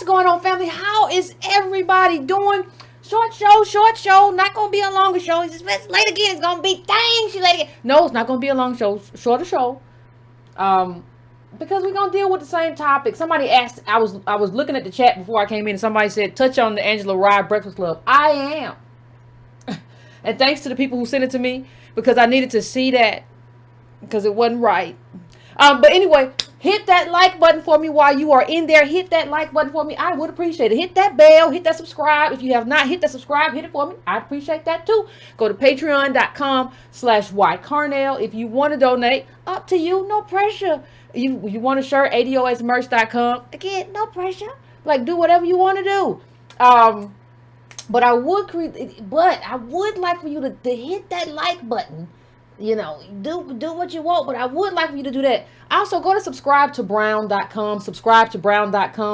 going on, family? How is everybody doing? Short show. Not going to be a longer show. It's late again. It's going to be, dang, she late again. No, it's not going to be a long show. Shorter show. Because we're going to deal with the same topic. Somebody asked, I was looking at the chat before I came in, and somebody said, touch on the Angela Rye Breakfast Club. I am. And thanks to the people who sent it to me, because I needed to see that, because it wasn't right. But anyway, hit that like button for me while you are in there. Hit that like button for me. I would appreciate it. Hit that bell. Hit that subscribe. If you have not hit that subscribe, hit it for me. I appreciate that too. Go to patreon.com/ycarnell. If you want to donate, up to you. No pressure. You want a shirt, adosmerch.com. Again, no pressure. Like, do whatever you want to do. But I would like for you to hit that like button. You know, do what you want, but I would like for you to do that. Also, go to subscribe to brown.com,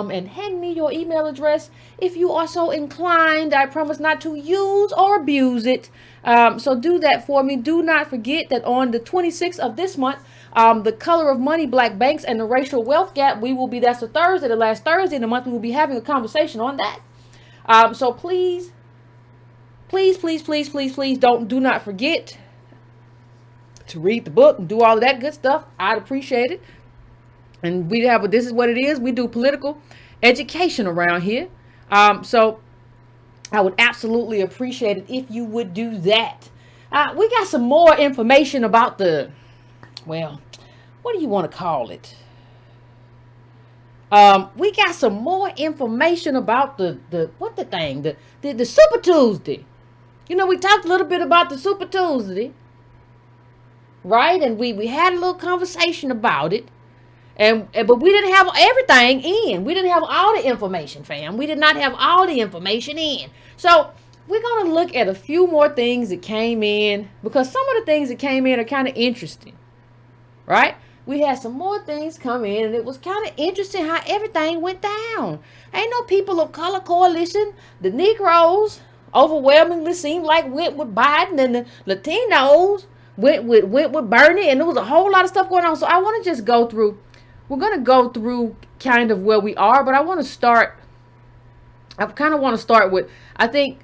and hand me your email address if you are so inclined. I promise not to use or abuse it. So do that for me. Do not forget that on the 26th of this month, the color of money, black banks, and the racial wealth gap, that's a Thursday, the last Thursday in the month, we will be having a conversation on that. So please do not forget to read the book and do all of that good stuff. I'd appreciate it. And this is what it is. We do political education around here. So I would absolutely appreciate it if you would do that. We got some more information about what do you want to call it? We got some more information about the Super Tuesday. You know, we talked a little bit about the Super Tuesday. Right? And we had a little conversation about it. But we didn't have everything in. We didn't have all the information, fam. We did not have all the information in. So we're going to look at a few more things that came in, because some of the things that came in are kind of interesting. Right? We had some more things come in, and it was kind of interesting how everything went down. Ain't no people of color coalition. The Negroes overwhelmingly seemed like went with Biden, and the Latinos went with Bernie, and there was a whole lot of stuff going on. So I want to just go through. We're going to go through kind of where we are, but I want to start. I kind of want to start with. I think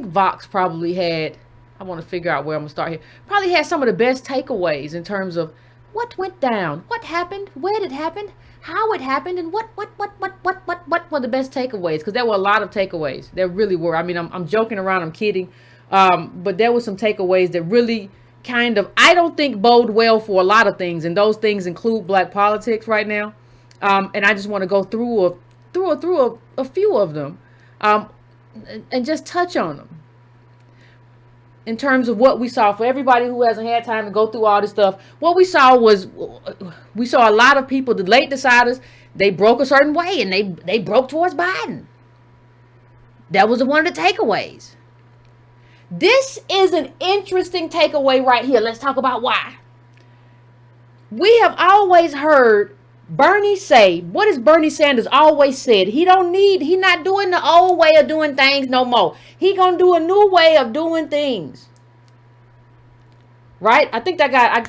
Vox probably had. I want to figure out where I'm gonna start here. Probably had some of the best takeaways in terms of what went down, what happened, where it happened, how it happened, and what were the best takeaways? Because there were a lot of takeaways. There really were. I mean, I'm joking around. I'm kidding. But there were some takeaways that really kind of, I don't think bode well for a lot of things. And those things include black politics right now. And I just want to go through a few of them, and just touch on them in terms of what we saw. For everybody who hasn't had time to go through all this stuff, what we saw a lot of people, the late deciders, they broke a certain way, and they broke towards Biden. That was one of the takeaways. This is an interesting takeaway right here. Let's talk about why. We have always heard Bernie say, what has Bernie Sanders always said? He not doing the old way of doing things no more. He gonna do a new way of doing things. Right? I think I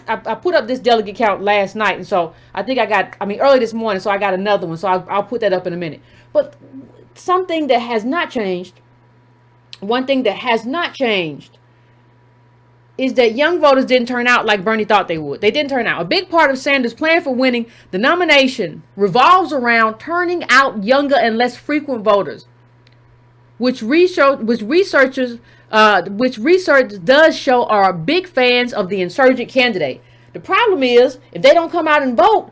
put up this delegate count last night. And so early this morning. So I got another one. So I'll put that up in a minute. But something that has not changed. One thing that has not changed is that young voters didn't turn out like Bernie thought they would. They didn't turn out. A big part of Sanders' plan for winning the nomination revolves around turning out younger and less frequent voters, which research does show are big fans of the insurgent candidate. The problem is, if they don't come out and vote,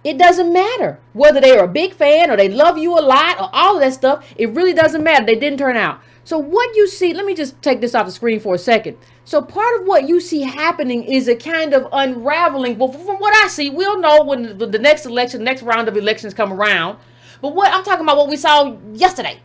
it doesn't matter whether they are a big fan or they love you a lot or all of that stuff. It really doesn't matter. They didn't turn out. So what you see, let me just take this off the screen for a second. So part of what you see happening is a kind of unraveling. Well, from what I see, we'll know when the next round of elections come around. But what I'm talking about, what we saw yesterday,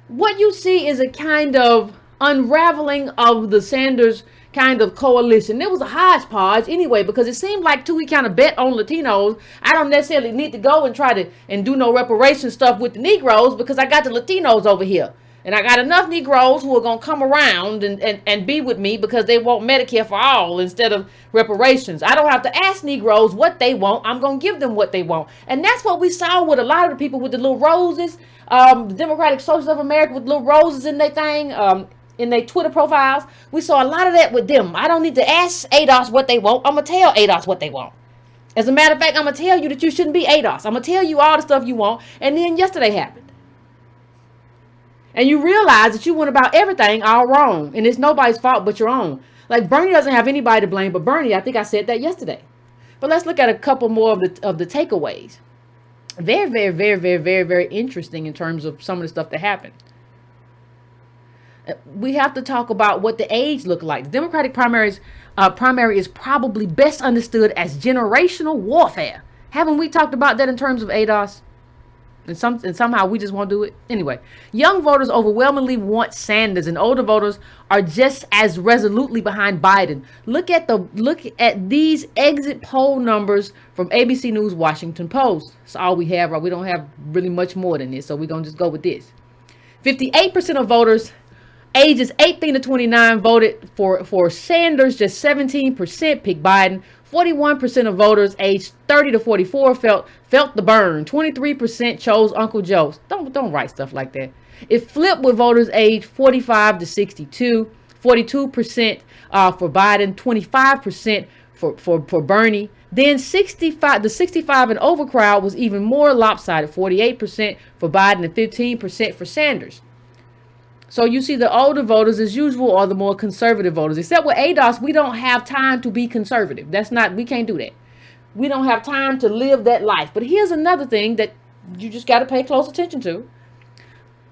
what you see is a kind of unraveling of the Sanders kind of coalition. It was a hodgepodge anyway, because it seemed like we kind of bet on Latinos. I don't necessarily need to go and try to do no reparation stuff with the Negroes, because I got the Latinos over here. And I got enough Negroes who are going to come around and be with me because they want Medicare for all instead of reparations. I don't have to ask Negroes what they want. I'm going to give them what they want. And that's what we saw with a lot of the people with the little roses. The Democratic Socialists of America with little roses in their thing, in their Twitter profiles. We saw a lot of that with them. I don't need to ask ADOS what they want. I'm going to tell ADOS what they want. As a matter of fact, I'm going to tell you that you shouldn't be ADOS. I'm going to tell you all the stuff you want. And then yesterday happened. And you realize that you went about everything all wrong. And it's nobody's fault but your own. Like Bernie doesn't have anybody to blame but Bernie. I think I said that yesterday. But let's look at a couple more of the takeaways. Very, very, very, very, very, very interesting in terms of some of the stuff that happened. We have to talk about what the age looked like. The Democratic primary is probably best understood as generational warfare. Haven't we talked about that in terms of ADOS? And somehow we just won't do it. Anyway, young voters overwhelmingly want Sanders, and older voters are just as resolutely behind Biden. Look at these exit poll numbers from ABC News, Washington Post. That's all we have, right? We don't have really much more than this, so we're gonna just go with this. 58% of voters ages 18 to 29 voted for Sanders. Just 17% picked Biden. 41% of voters aged 30 to 44 felt the burn. 23% chose Uncle Joe. Don't write stuff like that. It flipped with voters aged 45 to 62. 42% for Biden. 25% for Bernie. Then the 65 and over crowd was even more lopsided. 48% for Biden and 15% for Sanders. So you see the older voters, as usual, are the more conservative voters. Except with ADOS, we don't have time to be conservative. We can't do that. We don't have time to live that life. But here's another thing that you just got to pay close attention to.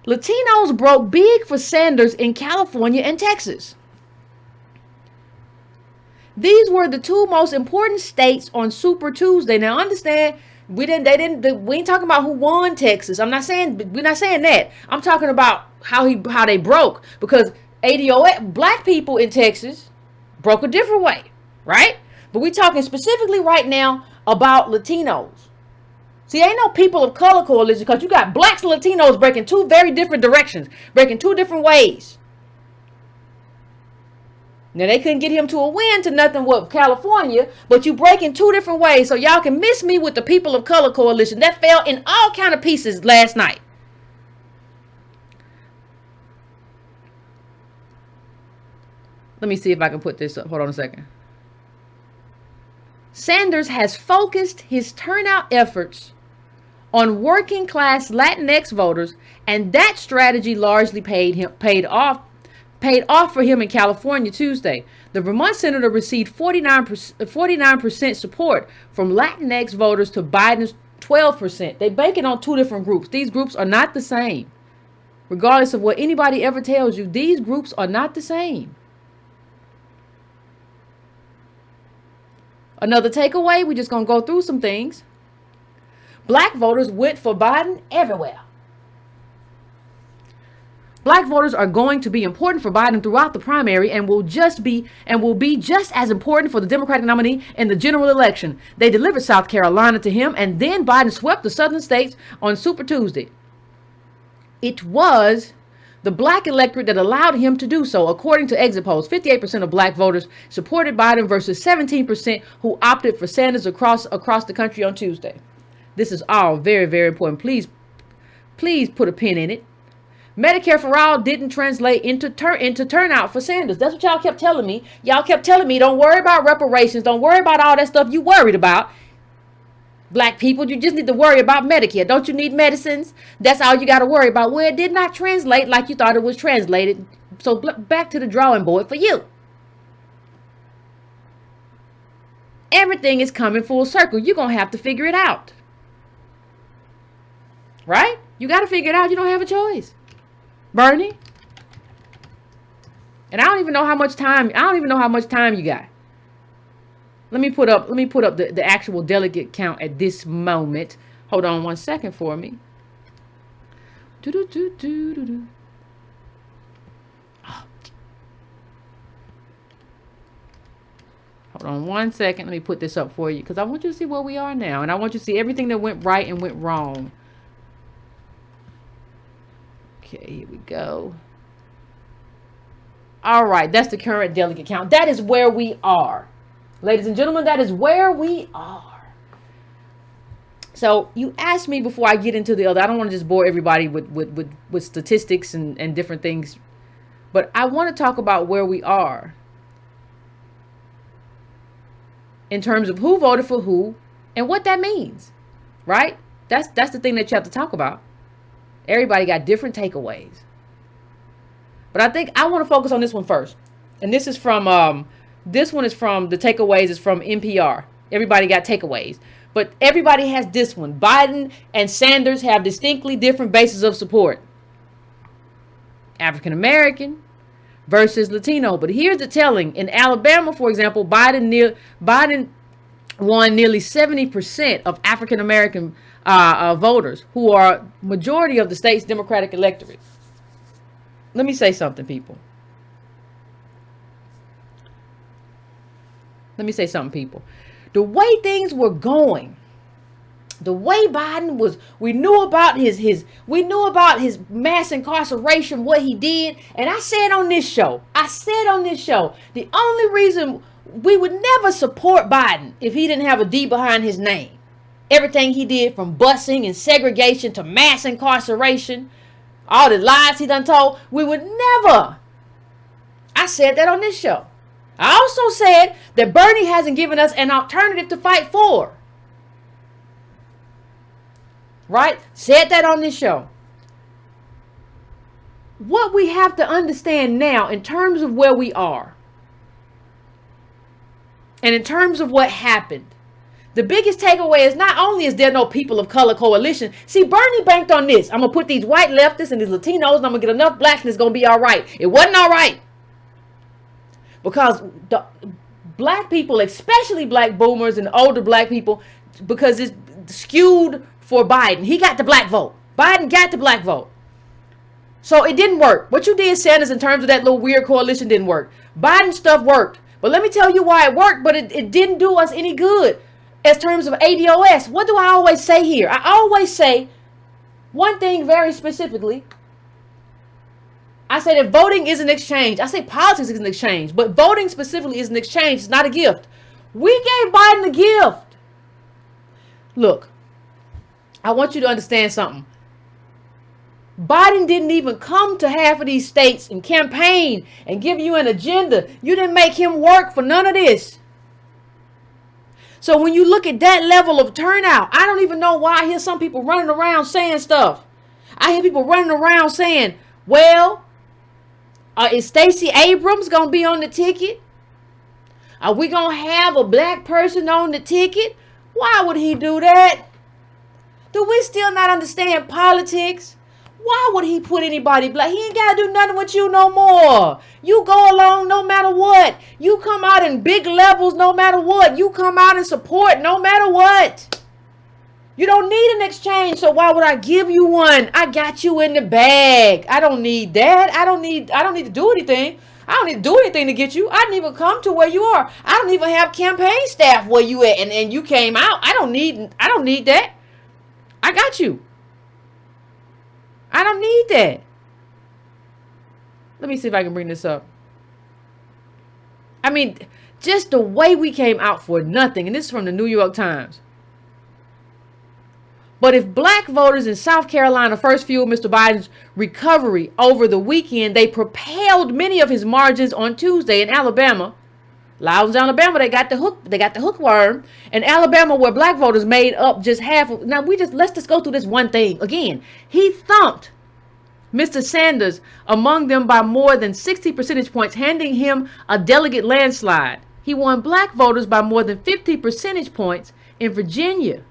Latinos broke big for Sanders in California and Texas. These were the two most important states on Super Tuesday. Now understand, we ain't talking about who won Texas. We're not saying that. I'm talking about how they broke, because ADOS, black people in Texas broke a different way, right? But we're talking specifically right now about Latinos. See, ain't no people of color coalition, because you got blacks and Latinos breaking two very different directions, breaking two different ways. Now, they couldn't get him to a win to nothing with California, but you break in two different ways. So y'all can miss me with the people of color coalition. That fell in all kind of pieces last night. Let me see if I can put this up. Hold on a second. Sanders has focused his turnout efforts on working class Latinx voters, and that strategy largely paid off for him in California Tuesday. The Vermont senator received 49% support from Latinx voters to Biden's 12%. They banking on two different groups. These groups are not the same. Regardless of what anybody ever tells you, these groups are not the same. Another takeaway, we're just going to go through some things. Black voters went for Biden everywhere. Black voters are going to be important for Biden throughout the primary and will be just as important for the Democratic nominee in the general election. They delivered South Carolina to him, and then Biden swept the southern states on Super Tuesday. It was the black electorate that allowed him to do so. According to exit polls, 58% of black voters supported Biden versus 17% who opted for Sanders across the country on Tuesday. This is all very, very important. Please put a pin in it. Medicare for all didn't translate into turnout for Sanders. That's what y'all kept telling me. Y'all kept telling me, don't worry about reparations. Don't worry about all that stuff you worried about. Black people, you just need to worry about Medicare. Don't you need medicines? That's all you got to worry about. Well, it did not translate like you thought it was translated. So back to the drawing board for you. Everything is coming full circle. You're going to have to figure it out. Right? You got to figure it out. You don't have a choice. Bernie. And I don't even know how much time you got. Let me put up the actual delegate count at this moment. Hold on one second for me. Oh. Hold on one second. Let me put this up for you, because I want you to see where we are now. And I want you to see everything that went right and went wrong. Okay, here we go. All right, that's the current delegate count. That is where we are. Ladies and gentlemen, that is where we are. So you asked me before I get into the other, I don't want to just bore everybody with statistics and different things, but I want to talk about where we are in terms of who voted for who and what that means, right? That's the thing that you have to talk about. Everybody got different takeaways. But I think I want to focus on this one first. And this is from, this one is from, the takeaways is from NPR. Everybody got takeaways. But everybody has this one. Biden and Sanders have distinctly different bases of support. African American versus Latino. But here's the telling. In Alabama, for example, Biden won nearly 70% of African American voters, who are majority of the state's Democratic electorate. Let me say something, people. The way things were going, the way Biden was, we knew about his mass incarceration, what he did. And I said on this show, the only reason we would never support Biden if he didn't have a D behind his name. Everything he did, from busing and segregation to mass incarceration, all the lies he done told, we would never. I said that on this show. I also said that Bernie hasn't given us an alternative to fight for. Right? Said that on this show. What we have to understand now in terms of where we are and in terms of what happened, the biggest takeaway is not only is there no people of color coalition. See, Bernie banked on this. I'm going to put these white leftists and these Latinos and I'm going to get enough blacks and it's going to be all right. It wasn't all right. Because the black people, especially black boomers and older black people, because it's skewed for Biden. He got the black vote. Biden got the black vote. So it didn't work. What you did, Sanders, in terms of that little weird coalition didn't work. Biden stuff worked. But let me tell you why it worked, but it didn't do us any good. As terms of ADOS, what do I always say here? I always say one thing very specifically. I say that voting is an exchange. I say politics is an exchange, but voting specifically is an exchange. It's not a gift. We gave Biden a gift. Look, I want you to understand something. Biden didn't even come to half of these states and campaign and give you an agenda. You didn't make him work for none of this. So when you look at that level of turnout, I don't even know why I hear some people running around saying stuff. I hear people running around saying, well, is Stacey Abrams going to be on the ticket? Are we going to have a black person on the ticket? Why would he do that? Do we still not understand politics? Why would he put anybody black? He ain't got to do nothing with you no more. You go along no matter what. You come out in big levels no matter what. You come out in support no matter what. You don't need an exchange, so why would I give you one? I got you in the bag. I don't need that. I don't need to do anything. I don't need to do anything to get you. I didn't even come to where you are. I don't even have campaign staff where you at and you came out. I don't need that. I got you. I don't need that. Let me see if I can bring this up. I mean, just the way we came out for nothing. And this is from the New York Times. But if black voters in South Carolina first fueled Mr. Biden's recovery over the weekend, they propelled many of his margins on Tuesday. In Alabama, Loudoun, Alabama, they got the hookworm. In Alabama, where black voters made up just half of. Now let's just go through this one thing again. He thumped Mr. Sanders among them by more than 60 percentage points, handing him a delegate landslide. He won black voters by more than 50 percentage points in Virginia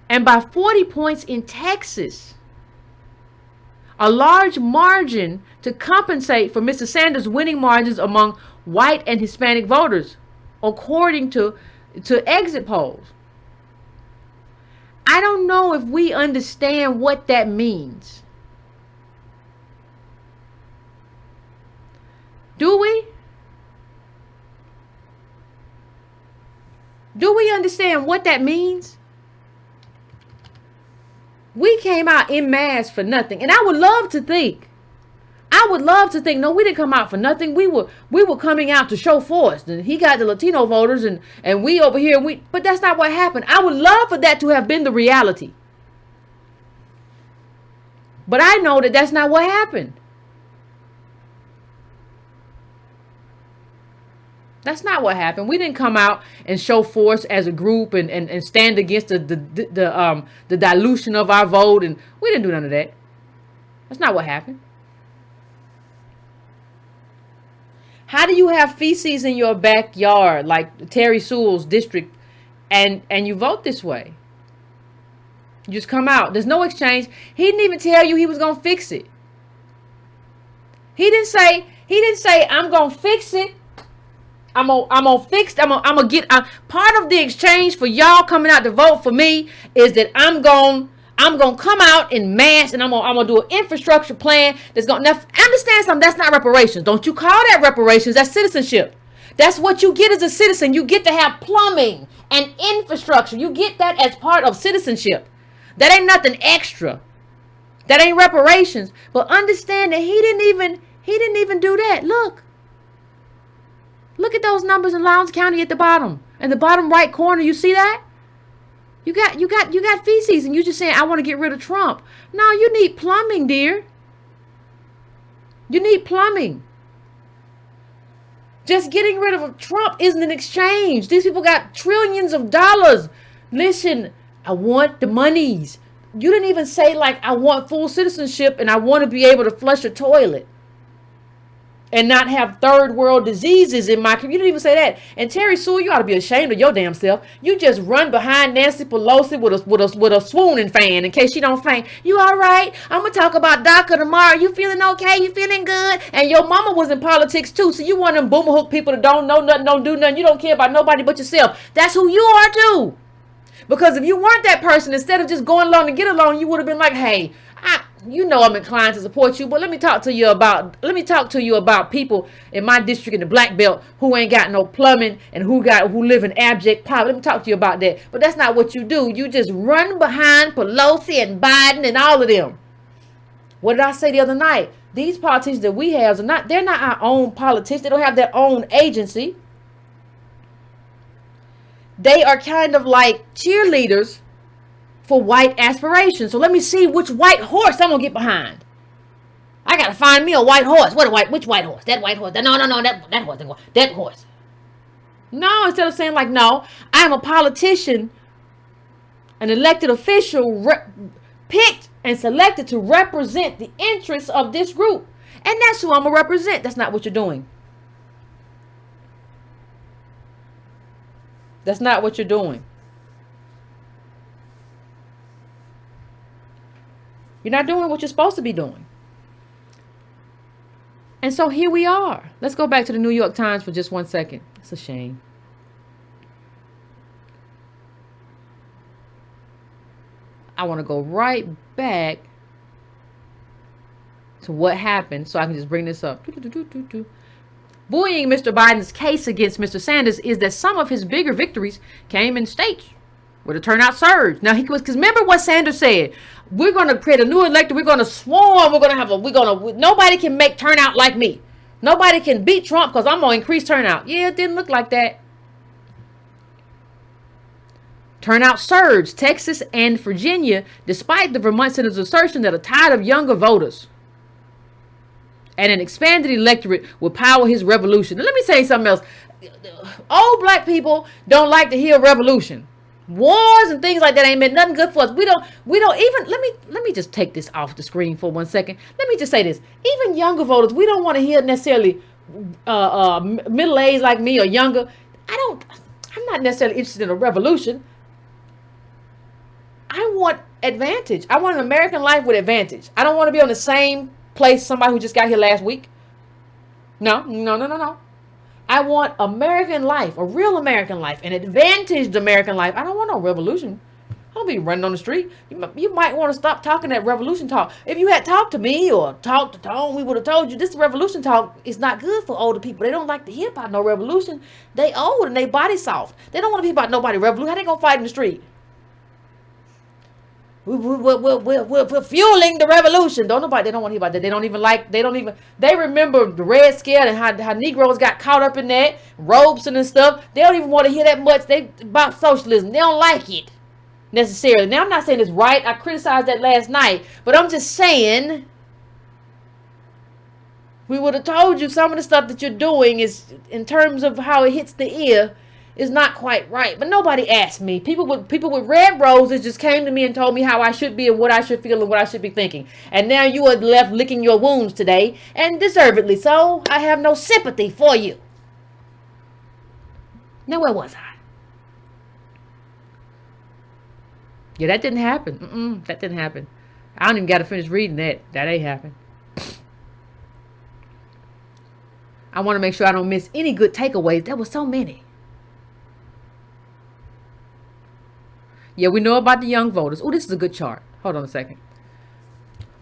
and by 40 points in Texas. A large margin to compensate for Mr. Sanders' winning margins among white and Hispanic voters, according to exit polls. I don't know if we understand what that means. Do we? Do we understand what that means? We came out in mass for nothing. And I would love to think, no, we didn't come out for nothing. We were coming out to show force. And he got the Latino voters and we over here, but that's not what happened. I would love for that to have been the reality. But I know that that's not what happened. That's not what happened. We didn't come out and show force as a group and stand against the dilution of our vote. And we didn't do none of that. That's not what happened. How do you have feces in your backyard, like Terry Sewell's district, and you vote this way? You just come out. There's no exchange. He didn't even tell you he was going to fix it. He didn't say, I'm going to fix it. I'm gonna fix. I'm gonna get. Part of the exchange for y'all coming out to vote for me is that I'm gonna come out in mass and I'm gonna do an infrastructure plan that's gonna. Now, understand something. That's not reparations. Don't you call that reparations? That's citizenship. That's what you get as a citizen. You get to have plumbing and infrastructure. You get that as part of citizenship. That ain't nothing extra. That ain't reparations. But understand that he didn't even do that. Look at those numbers in Lowndes County at the bottom. In the bottom right corner, you see that? You got feces and you just saying, I want to get rid of Trump. No, you need plumbing, dear. You need plumbing. Just getting rid of Trump isn't an exchange. These people got trillions of dollars. Listen, I want the monies. You didn't even say, like, I want full citizenship and I want to be able to flush a toilet and not have third world diseases in my community. You didn't even say that. And Terry Sewell, you ought to be ashamed of your damn self. You just run behind Nancy Pelosi with a swooning fan in case she don't faint. You all right? I'm gonna talk about DACA tomorrow. You feeling okay? You feeling good? And your mama was in politics too, so you one of them boomer hook people that don't know nothing, don't do nothing. You don't care about nobody but yourself. That's who you are too. Because if you weren't that person, instead of just going along to get along, you would have been like, hey, I'm inclined to support you, but let me talk to you about people in my district in the Black Belt who ain't got no plumbing and who live in abject poverty. Let me talk to you about that. But that's not what you do. You just run behind Pelosi and Biden and all of them. What did I say the other night? These politicians that we have they're not our own politicians. They don't have their own agency. They are kind of like cheerleaders for white aspirations. So let me see which white horse I'm gonna get behind. I gotta find me a white horse. Which white horse? That white horse. No, that horse. That horse. No, instead of saying like, no, I'm a politician, an elected official picked and selected to represent the interests of this group. And that's who I'm gonna represent. That's not what you're doing. That's not what you're doing. You're not doing what you're supposed to be doing. And so here we are. Let's go back to the New York Times for just 1 second. It's a shame. I want to go right back to what happened so I can just bring this up. Buoying Mr. Biden's case against Mr. Sanders is that some of his bigger victories came in states where the turnout surged. Now, because remember what Sanders said, we're going to create a new electorate. We're going to swarm. Nobody can make turnout like me. Nobody can beat Trump because I'm going to increase turnout. Yeah, it didn't look like that. Turnout surged Texas and Virginia, despite the Vermont senator's assertion that a tide of younger voters and an expanded electorate will power his revolution. Now, let me say something else. Old black people don't like to hear revolution. Wars and things like that ain't meant nothing good for us. We don't even, let me just take this off the screen for 1 second. Let me just say this. Even younger voters, we don't want to hear necessarily middle-aged like me or younger. I'm not necessarily interested in a revolution. I want advantage. I want an American life with advantage. I don't want to be on the same place somebody who just got here last week. No. I want American life, a real American life, an advantaged American life. I don't want no revolution. I don't be running on the street. You might want to stop talking that revolution talk. If you had talked to me or talked to Tone, we would have told you this revolution talk is not good for older people. They don't like to hear about no revolution. They old and they body soft. They don't want to hear about nobody revolution. How they gonna fight in the street? We're fueling the revolution. They don't want to hear about that. They remember the Red Scare and how Negroes got caught up in that, ropes and stuff. They don't even want to hear that much about socialism. They don't like it necessarily. Now, I'm not saying it's right. I criticized that last night, but I'm just saying we would have told you some of the stuff that you're doing is, in terms of how it hits the ear, is not quite right. But nobody asked me. People with red roses just came to me and told me how I should be and what I should feel and what I should be thinking. And now you are left licking your wounds today, and deservedly so. I have no sympathy for you. Now, where was I? Yeah, that didn't happen. That didn't happen. I don't even got to finish reading that. That ain't happened. I want to make sure I don't miss any good takeaways. There were so many. Yeah, we know about the young voters. Oh, this is a good chart. Hold on a second.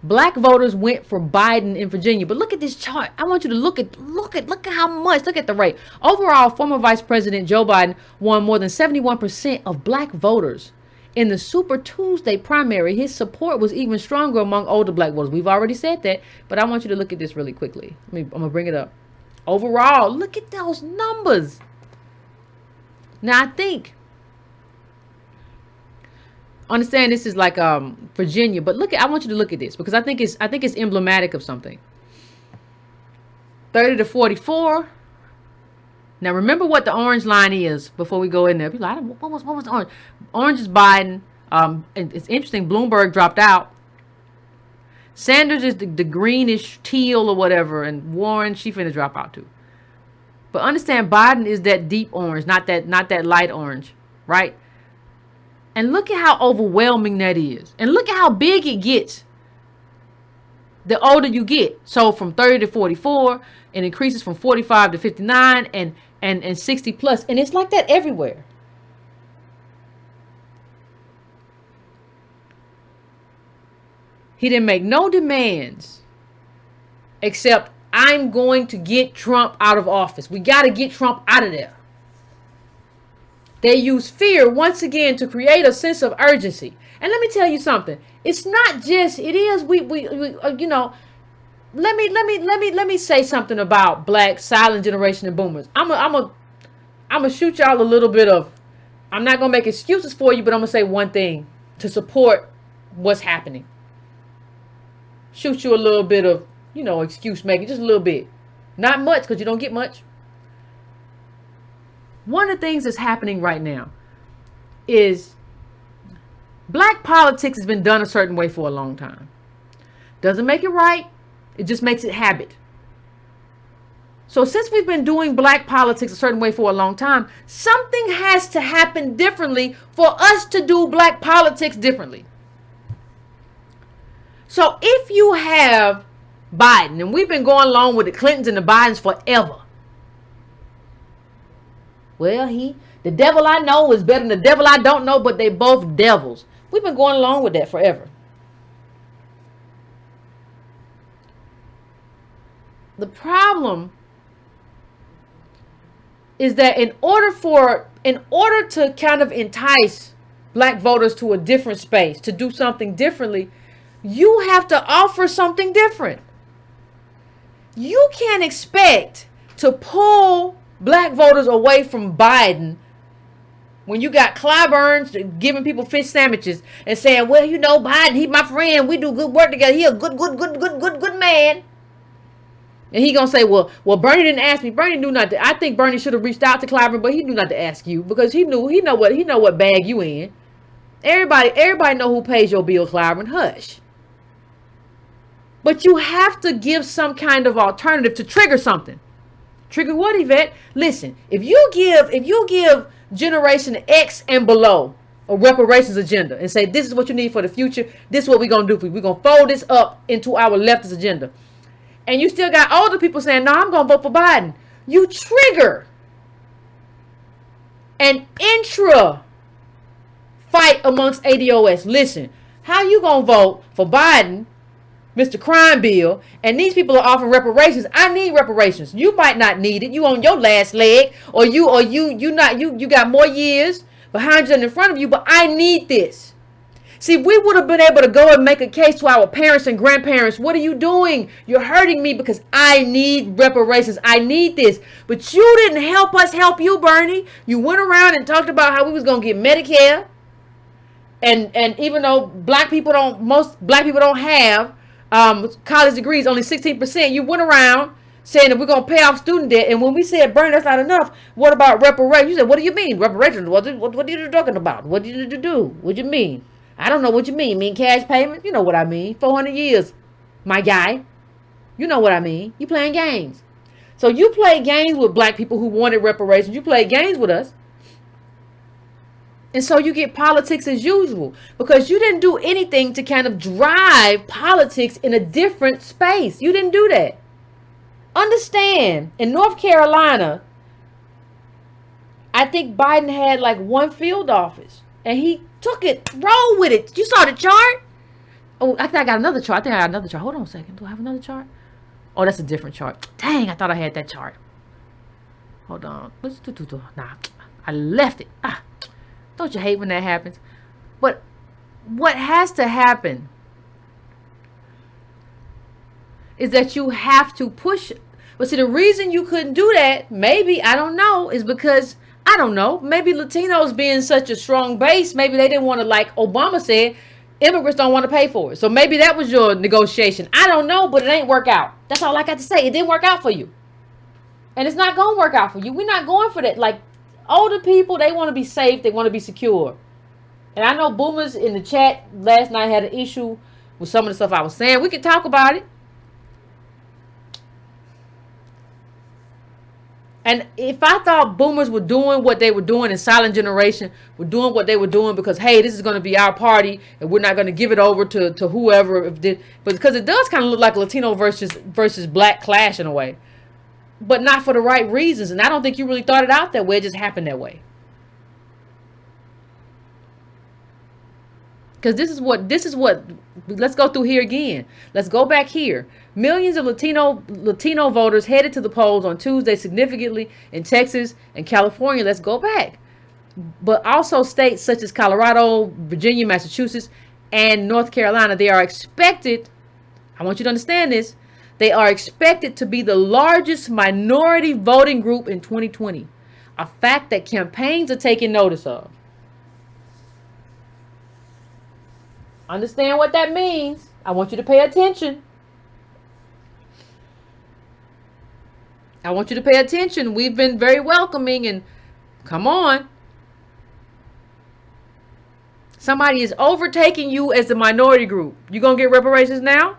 Black voters went for Biden in Virginia. But look at this chart. I want you to look at how much. Look at the rate. Overall, former Vice President Joe Biden won more than 71% of black voters. In the Super Tuesday primary, his support was even stronger among older black voters. We've already said that, but I want you to look at this really quickly. I'm going to bring it up. Overall, look at those numbers. Now, I think, understand this is like Virginia, but I want you to look at this because I think it's emblematic of something. 30 to 44. Now remember what the orange line is before we go in there. People are like, what was orange? Orange is Biden. And it's interesting. Bloomberg dropped out. Sanders is the greenish teal or whatever, and Warren, she finna drop out too. But understand, Biden is that deep orange, not that light orange, right? And look at how overwhelming that is. And look at how big it gets the older you get. So from 30 to 44, it increases from 45 to 59 and 60 plus. And it's like that everywhere. He didn't make no demands except, I'm going to get Trump out of office. We got to get Trump out of there. They use fear once again to create a sense of urgency. And let me tell you something. It's not just, it is, we you know, let me say something about black silent generation and boomers. I'm gonna shoot y'all a little bit of, I'm not gonna make excuses for you, but I'm gonna say one thing to support what's happening. Shoot you a little bit of, you know, excuse making, just a little bit. Not much, because you don't get much. One of the things that's happening right now is black politics has been done a certain way for a long time. Doesn't make it right. It just makes it habit. So since we've been doing black politics a certain way for a long time, something has to happen differently for us to do black politics differently. So if you have Biden, and we've been going along with the Clintons and the Bidens forever. Well, the devil I know is better than the devil I don't know, but they both devils. We've been going along with that forever. The problem is that in order to kind of entice black voters to a different space, to do something differently, you have to offer something different. You can't expect to pull black voters away from Biden when you got Clyburn giving people fish sandwiches and saying, well, you know, Biden, he my friend. We do good work together. He a good man. And he gonna say, well, Bernie didn't ask me. Bernie knew not to. I think Bernie should have reached out to Clyburn, but he knew not to ask you because he know what bag you in. Everybody know who pays your bill, Clyburn. Hush. But you have to give some kind of alternative to trigger something. Trigger what, Yvette? Listen, if you give Generation X and below a reparations agenda and say this is what you need for the future, this is what we're gonna do for you. We're gonna fold this up into our leftist agenda. And you still got older people saying, no, I'm gonna vote for Biden. You trigger an intra fight amongst ADOS. Listen, how you gonna vote for Biden, Mr. Crime Bill, and these people are offering reparations? I need reparations. You might not need it. You on your last leg, or you got more years behind you than in front of you, but I need this. See, we would have been able to go and make a case to our parents and grandparents. What are you doing? You're hurting me because I need reparations. I need this. But you didn't help us help you, Bernie. You went around and talked about how we was going to get Medicare. And even though most black people don't have college degrees, only 16%, you went around saying that we're going to pay off student debt. And when we said, Bernie, that's not enough, what about reparations? You said, what do you mean? Reparations? What are you talking about? What did you do? What do you mean? I don't know what you mean. You mean cash payment? You know what I mean. 400 years, my guy. You know what I mean. You playing games. So you played games with black people who wanted reparations. You played games with us. And so you get politics as usual because you didn't do anything to kind of drive politics in a different space. You didn't do that. Understand, in North Carolina, I think Biden had like one field office and he took it, roll with it. You saw the chart? Oh, I think I got another chart. Hold on a second. Do I have another chart? Oh, that's a different chart. Dang, I thought I had that chart. Hold on. Nah, I left it. Don't you hate when that happens? But what has to happen is that you have to push. But see, the reason you couldn't do that, maybe, I don't know, is because, I don't know, maybe Latinos being such a strong base, maybe they didn't want to, like Obama said, immigrants don't want to pay for it. So maybe that was your negotiation. I don't know, but it ain't work out. That's all I got to say. It didn't work out for you. And it's not going to work out for you. We're not going for that. Like, older people, they want to be safe. They want to be secure. And I know boomers in the chat last night had an issue with some of the stuff I was saying. We can talk about it. And if I thought boomers were doing what they were doing and silent generation were doing what they were doing because, hey, this is going to be our party and we're not going to give it over to whoever. But because it does kind of look like Latino versus black clash in a way. But not for the right reasons. And I don't think you really thought it out that way. It just happened that way. Because this is what, let's go through here again. Let's go back here. Millions of Latino voters headed to the polls on Tuesday significantly in Texas and California. Let's go back. But also states such as Colorado, Virginia, Massachusetts, and North Carolina. They are expected, I want you to understand this, they are expected to be the largest minority voting group in 2020. A fact that campaigns are taking notice of. Understand what that means. I want you to pay attention. I want you to pay attention. We've been very welcoming and come on. Somebody is overtaking you as the minority group. You gonna get reparations now?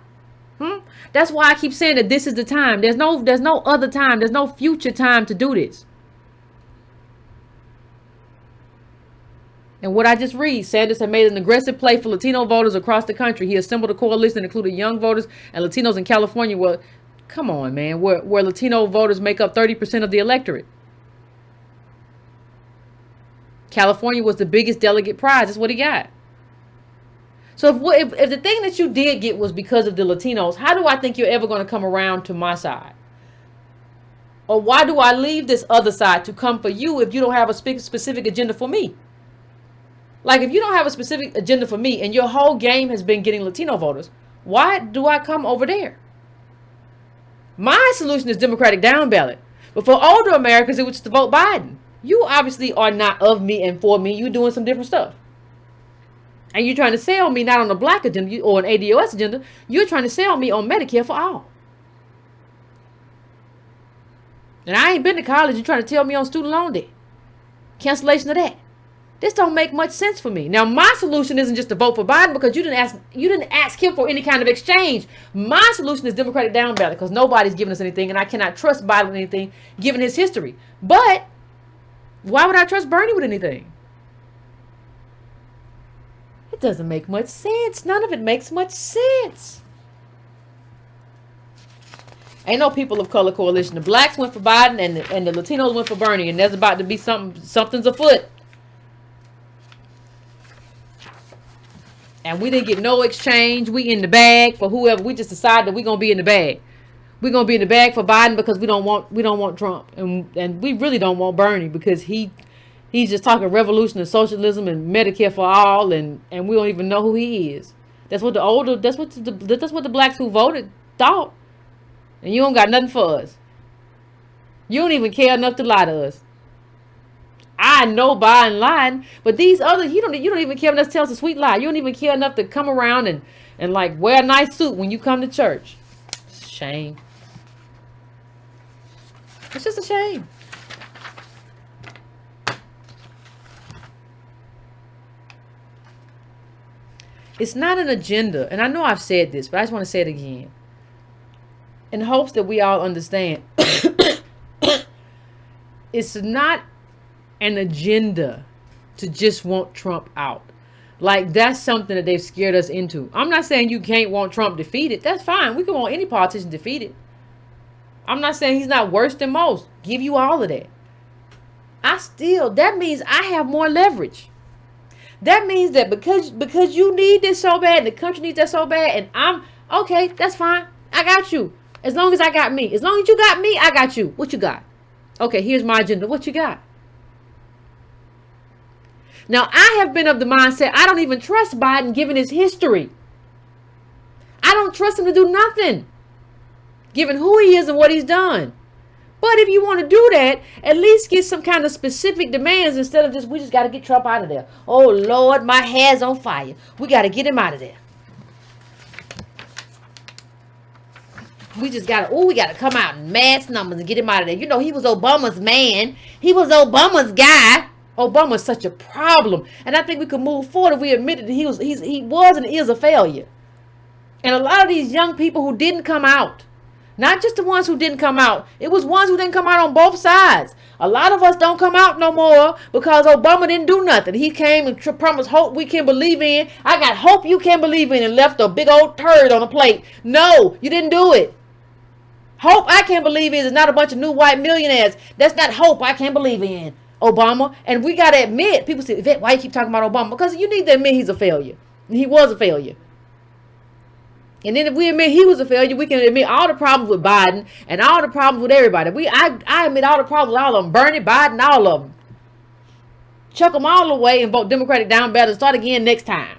That's why I keep saying that this is the time. There's no other time. There's no future time to do this. And what I just read, Sanders had made an aggressive play for Latino voters across the country. He assembled a coalition that included young voters and Latinos in California. Well, come on, man, where Latino voters make up 30% of the electorate. California was the biggest delegate prize. That's what he got. So if the thing that you did get was because of the Latinos, how do I think you're ever going to come around to my side? Or why do I leave this other side to come for you if you don't have a specific agenda for me? Like, if you don't have a specific agenda for me and your whole game has been getting Latino voters, why do I come over there? My solution is Democratic down ballot. But for older Americans, it was to vote Biden. You obviously are not of me and for me. You're doing some different stuff. And you're trying to sell me not on a black agenda or an ADOS agenda. You're trying to sell me on Medicare for all. And I ain't been to college. You're trying to tell me on student loan debt. Cancellation of that. This don't make much sense for me. Now, my solution isn't just to vote for Biden because you didn't ask him for any kind of exchange. My solution is Democratic down ballot because nobody's giving us anything, and I cannot trust Biden with anything given his history. But why would I trust Bernie with anything? It doesn't make much sense. None of it makes much sense. Ain't no people of color coalition. The blacks went for Biden and the Latinos went for Bernie, and there's about to be something's afoot. And we didn't get no exchange. We in the bag for whoever. We just decided that we're gonna be in the bag. We're gonna be in the bag for Biden because we don't want Trump, and we really don't want Bernie because he He's just talking revolution and socialism and Medicare for all, and we don't even know who he is. That's what the blacks who voted thought. And you don't got nothing for us. You don't even care enough to lie to us. I know buying lying, but these others, you don't even care enough to tell us a sweet lie. You don't even care enough to come around and like wear a nice suit when you come to church. Shame. It's just a shame. It's not an agenda, and I know I've said this, but I just want to say it again. In hopes that we all understand. It's not an agenda to just want Trump out. Like, that's something that they've scared us into. I'm not saying you can't want Trump defeated. That's fine. We can want any politician defeated. I'm not saying he's not worse than most. Give you all of that. That means I have more leverage. That means that because you need this so bad and the country needs that so bad, and I'm okay, that's fine. I got you. As long as I got me. As long as you got me, I got you. What you got? Okay, here's my agenda. What you got? Now, I have been of the mindset I don't even trust Biden given his history. I don't trust him to do nothing, given who he is and what he's done. But if you want to do that, at least get some kind of specific demands instead of just, we just got to get Trump out of there. Oh, Lord, my hair's on fire. We got to get him out of there. We got to come out in mass numbers and get him out of there. You know, he was Obama's man. He was Obama's guy. Obama's such a problem. And I think we could move forward if we admitted that he was and is a failure. And a lot of these young people who didn't come out, not just the ones who didn't come out, it was ones who didn't come out on both sides. A lot of us don't come out no more because Obama didn't do nothing. He came and promised hope we can believe in. I got hope you can believe in, and left a big old turd on a plate. No, you didn't do it. Hope I can't believe in is not a bunch of new white millionaires. That's not hope I can't believe in, Obama. And we got to admit, people say, Yvette, why you keep talking about Obama? Because you need to admit he's a failure. He was a failure. And then if we admit he was a failure, we can admit all the problems with Biden and all the problems with everybody. I admit all the problems with all of them. Bernie, Biden, all of them. Chuck them all away and vote Democratic down ballot and start again next time.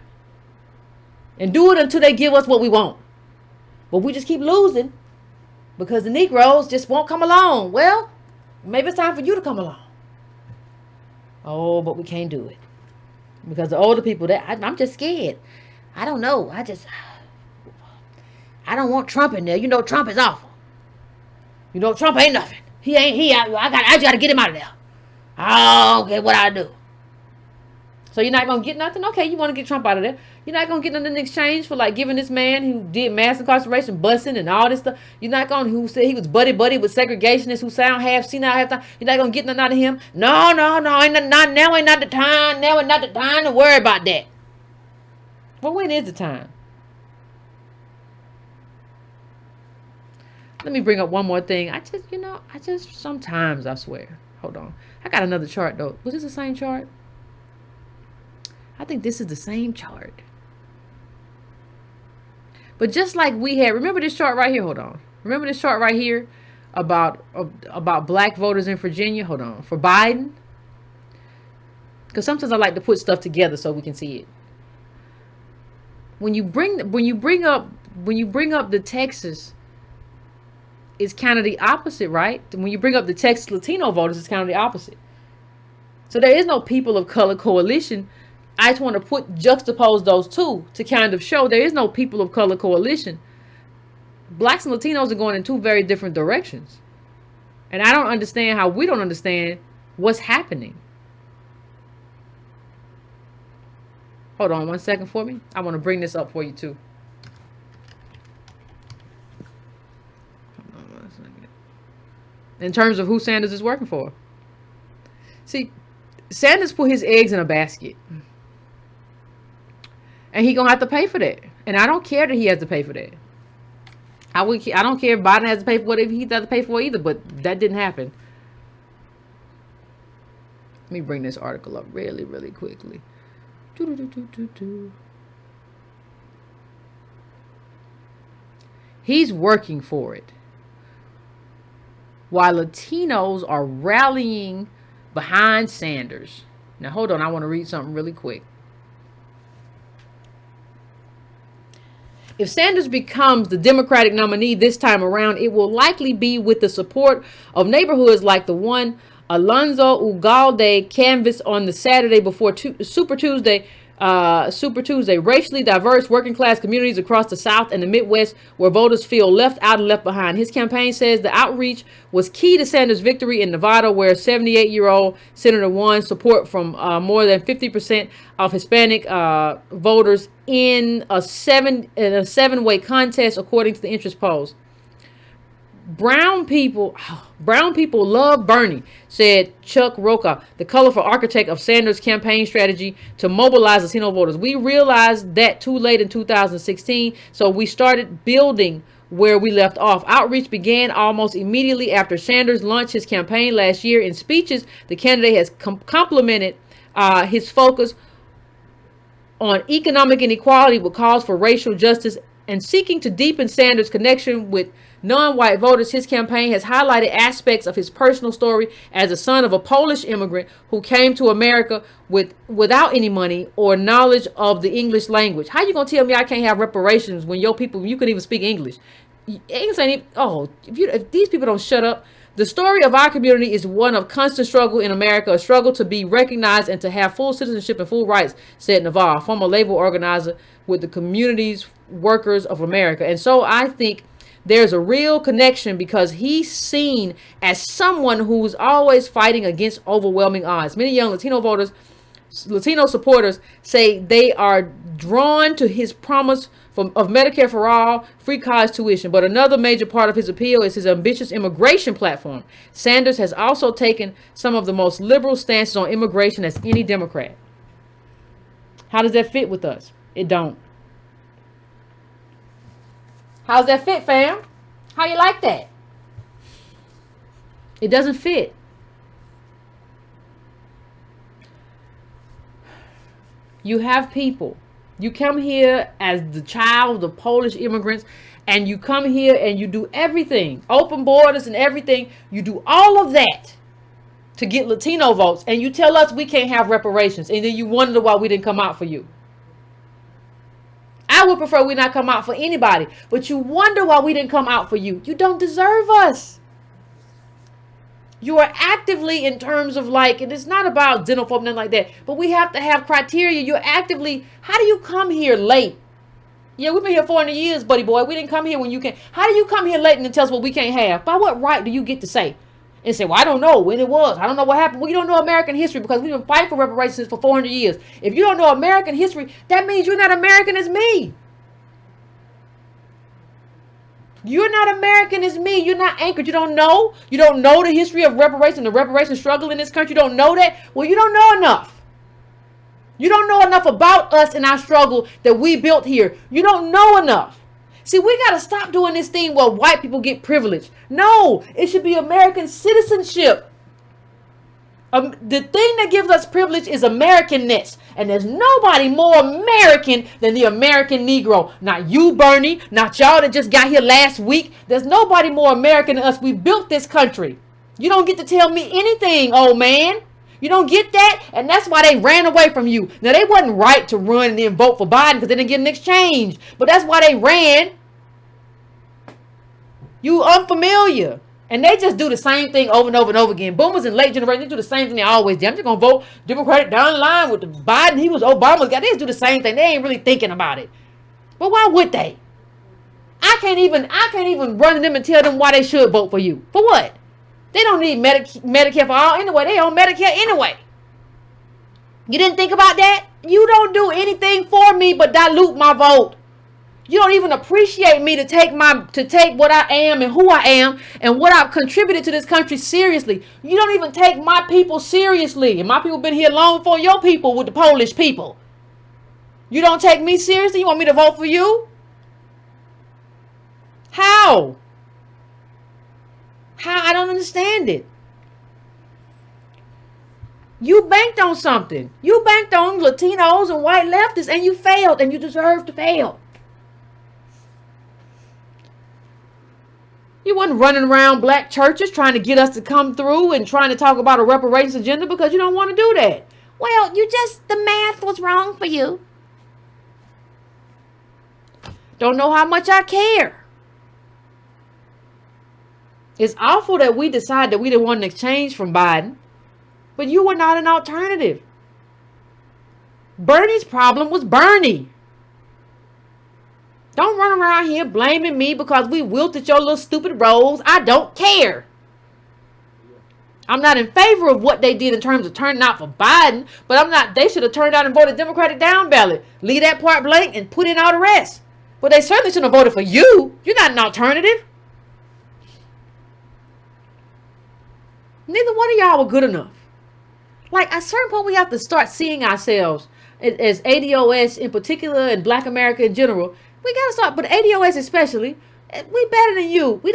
And do it until they give us what we want. But we just keep losing because the Negroes just won't come along. Well, maybe it's time for you to come along. Oh, but we can't do it. Because the older people, I'm just scared. I don't know. I don't want Trump in there. You know, Trump is awful. You know, Trump ain't nothing. I just got to get him out of there. Oh, okay, what I do? So you're not going to get nothing? Okay, you want to get Trump out of there. You're not going to get nothing in exchange for like giving this man who did mass incarceration, busing and all this stuff. You're not going to, who said he was buddy with segregationists who sound half senile half time. You're not going to get nothing out of him. No, now ain't not the time. Now ain't not the time to worry about that. Well, when is the time? Let me bring up one more thing. Sometimes I swear. Hold on. I got another chart though. Was this the same chart? I think this is the same chart. But just like we had, remember this chart right here? Hold on. Remember this chart right here about black voters in Virginia? Hold on. For Biden. Because sometimes I like to put stuff together so we can see it. When you bring up the Texas, it's kind of the opposite, right? When you bring up the Texas Latino voters, it's kind of the opposite. So there is no people of color coalition. I just want to juxtapose those two to kind of show there is no people of color coalition. Blacks and Latinos are going in two very different directions. And I don't understand how we don't understand what's happening. Hold on 1 second for me. I want to bring this up for you too. In terms of who Sanders is working for. See, Sanders put his eggs in a basket. And he gonna have to pay for that. And I don't care that he has to pay for that. I don't care if Biden has to pay for whatever he has to pay for either, but that didn't happen. Let me bring this article up really, really quickly. He's working for it. While Latinos are rallying behind Sanders. Now, hold on. I want to read something really quick. If Sanders becomes the Democratic nominee this time around, it will likely be with the support of neighborhoods like the one Alonzo Ugalde canvassed on the Saturday before Super Tuesday. Racially diverse working class communities across the South and the Midwest where voters feel left out and left behind. His campaign says the outreach was key to Sanders' victory in Nevada, where 78-year-old Senator won support from more than 50% of Hispanic voters in a seven-way contest, according to the interest polls. Brown people love Bernie, said Chuck Roca, the colorful architect of Sanders' campaign strategy to mobilize Latino voters. We realized that too late in 2016, so we started building where we left off. Outreach began almost immediately after Sanders launched his campaign last year. In speeches, the candidate has complemented his focus on economic inequality with calls for racial justice and seeking to deepen Sanders' connection with non-white voters. His campaign has highlighted aspects of his personal story as the son of a Polish immigrant who came to America without any money or knowledge of the English language. How you gonna tell me I can't have reparations when your people, you couldn't even speak English? If these people don't shut up. The story of our community is one of constant struggle in America, a struggle to be recognized and to have full citizenship and full rights, said Navarre, former labor organizer with the Communities Workers of America. And so I think there's a real connection because he's seen as someone who's always fighting against overwhelming odds. Many young Latino supporters say they are drawn to his promise of Medicare for all, free college tuition. But another major part of his appeal is his ambitious immigration platform. Sanders has also taken some of the most liberal stances on immigration as any Democrat. How does that fit with us? It don't. How's that fit, fam? How you like that? It doesn't fit. You have people. You come here as the child of Polish immigrants, and you come here and you do everything. Open borders and everything. You do all of that to get Latino votes, and you tell us we can't have reparations, and then you wonder why we didn't come out for you. I would prefer we not come out for anybody, but you wonder why we didn't come out for you. You don't deserve us. You are actively, in terms of like, and it's not about xenophobia, nothing like that, but we have to have criteria. You're actively, how do you come here late? Yeah, we've been here 400 years, buddy boy. We didn't come here when you can. How do you come here late and tell us what we can't have? By what right do you get to say? And say, well, I don't know when it was. I don't know what happened. Well, you don't know American history because we've been fighting for reparations for 400 years. If you don't know American history, that means you're not American as me. You're not American as me. You're not anchored. You don't know. You don't know the history of reparations, the reparation struggle in this country. You don't know that. Well, you don't know enough. You don't know enough about us and our struggle that we built here. You don't know enough. See, we got to stop doing this thing where white people get privilege. No, it should be American citizenship. The thing that gives us privilege is Americanness. And there's nobody more American than the American Negro. Not you, Bernie. Not y'all that just got here last week. There's nobody more American than us. We built this country. You don't get to tell me anything, old man. You don't get that? And that's why they ran away from you. Now, they wasn't right to run and then vote for Biden because they didn't get an exchange. But that's why they ran. You unfamiliar. And they just do the same thing over and over and over again. Boomers and late generation, they do the same thing they always do. I'm just going to vote Democratic down the line with the Biden. He was Obama's guy. They just do the same thing. They ain't really thinking about it. But why would they? I can't even run to them and tell them why they should vote for you. For what? They don't need Medicare for all anyway. They on Medicare anyway. You didn't think about that? You don't do anything for me but dilute my vote. You don't even appreciate me to take what I am and who I am and what I've contributed to this country seriously. You don't even take my people seriously. And my people been here long before your people with the Polish people. You don't take me seriously? You want me to vote for you? How? I don't understand it. You banked on something. You banked on Latinos and white leftists and you failed and you deserve to fail. You wasn't running around black churches trying to get us to come through and trying to talk about a reparations agenda because you don't want to do that. Well, the math was wrong for you. Don't know how much I care. It's awful that we decided that we didn't want an exchange from Biden, but you were not an alternative. Bernie's problem was Bernie. Don't run around here blaming me because we wilted your little stupid rolls. I don't care. I'm not in favor of what they did in terms of turning out for Biden, but they should have turned out and voted Democratic down ballot. Leave that part blank and put in all the rest. But they certainly shouldn't have voted for you. You're not an alternative. Neither one of y'all were good enough. Like, at a certain point, we have to start seeing ourselves as ADOS in particular and Black America in general. We got to start, but ADOS especially, we better than you. We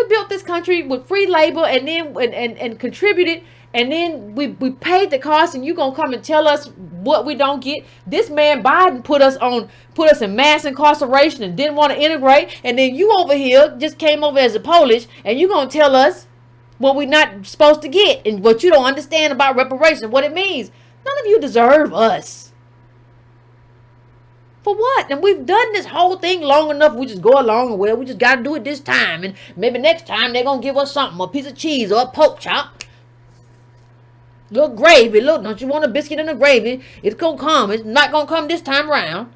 built this country with free labor and then and contributed, and then we paid the cost, and you gonna come and tell us what we don't get. This man Biden put us in mass incarceration and didn't want to integrate, and then you over here just came over as a Polish, and you gonna tell us what we're not supposed to get and what you don't understand about reparation, what it means. None of you deserve us. For what? And we've done this whole thing long enough. We just go along and, well, we just got to do it this time. And maybe next time they're going to give us something, a piece of cheese or a pork chop. Little gravy. Look, don't you want a biscuit and a gravy? It's going to come. It's not going to come this time around.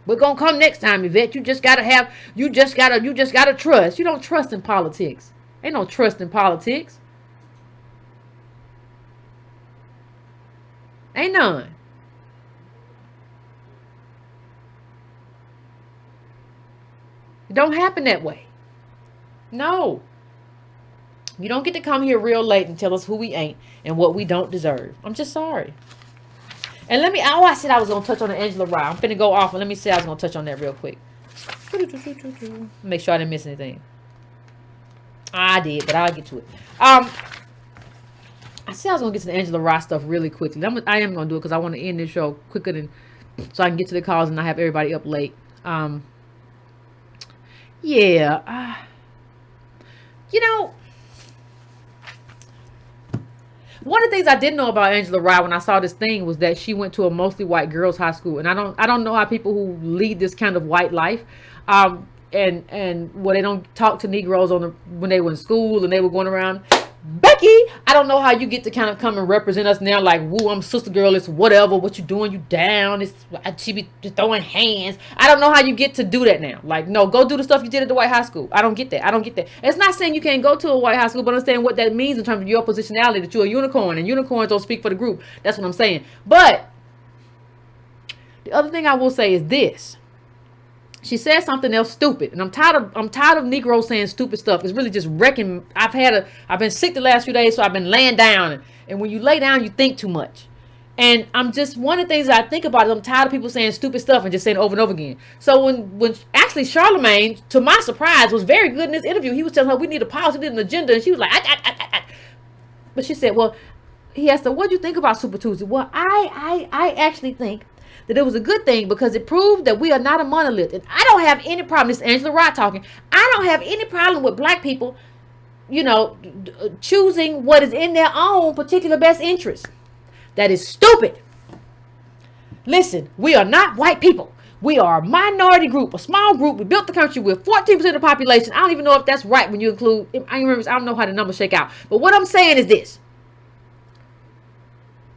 We're going to come next time, Yvette. You just got to trust. You don't trust in politics. Ain't no trust in politics. Ain't none. It don't happen that way. No. You don't get to come here real late and tell us who we ain't and what we don't deserve. I'm just sorry. And I said I was going to touch on the Angela Rye. I'm finna go off and let me say I was going to touch on that real quick. Make sure I didn't miss anything. I did, but I'll get to it. I said I was going to get to the Angela Rye stuff really quickly. I am going to do it because I want to end this show quicker than so I can get to the calls and not have everybody up late. Yeah. One of the things I didn't know about Angela Rye when I saw this thing was that she went to a mostly white girls' high school, and I don't know how people who lead this kind of white life, and where they don't talk to Negroes when they were in school and they were going around. Becky, I don't know how you get to kind of come and represent us now like, woo, I'm sister girl, it's whatever, what you doing, you down, she be just throwing hands. I don't know how you get to do that now. Like, no, go do the stuff you did at the white high school. I don't get that. It's not saying you can't go to a white high school, but understand what that means in terms of your positionality, that you're a unicorn, and unicorns don't speak for the group. That's what I'm saying. But the other thing I will say is this. She said something else stupid, and I'm tired of Negroes saying stupid stuff. It's really just wrecking. I've been sick the last few days, so I've been laying down, and when you lay down, you think too much. And I'm just, one of the things that I think about is I'm tired of people saying stupid stuff and just saying it over and over again. So when actually Charlemagne, to my surprise, was very good in this interview. He was telling her we need a policy, we need an agenda, and she was like, But she said, well, he asked her, what do you think about Super Tuesday? Well, I actually think that it was a good thing because it proved that we are not a monolith. And I don't have any problem, this is Angela Rye talking, I don't have any problem with black people, choosing what is in their own particular best interest. That is stupid. Listen, we are not white people. We are a minority group, a small group. We built the country with 14% of the population. I don't even know if that's right when you include, I don't know how the numbers shake out. But what I'm saying is this.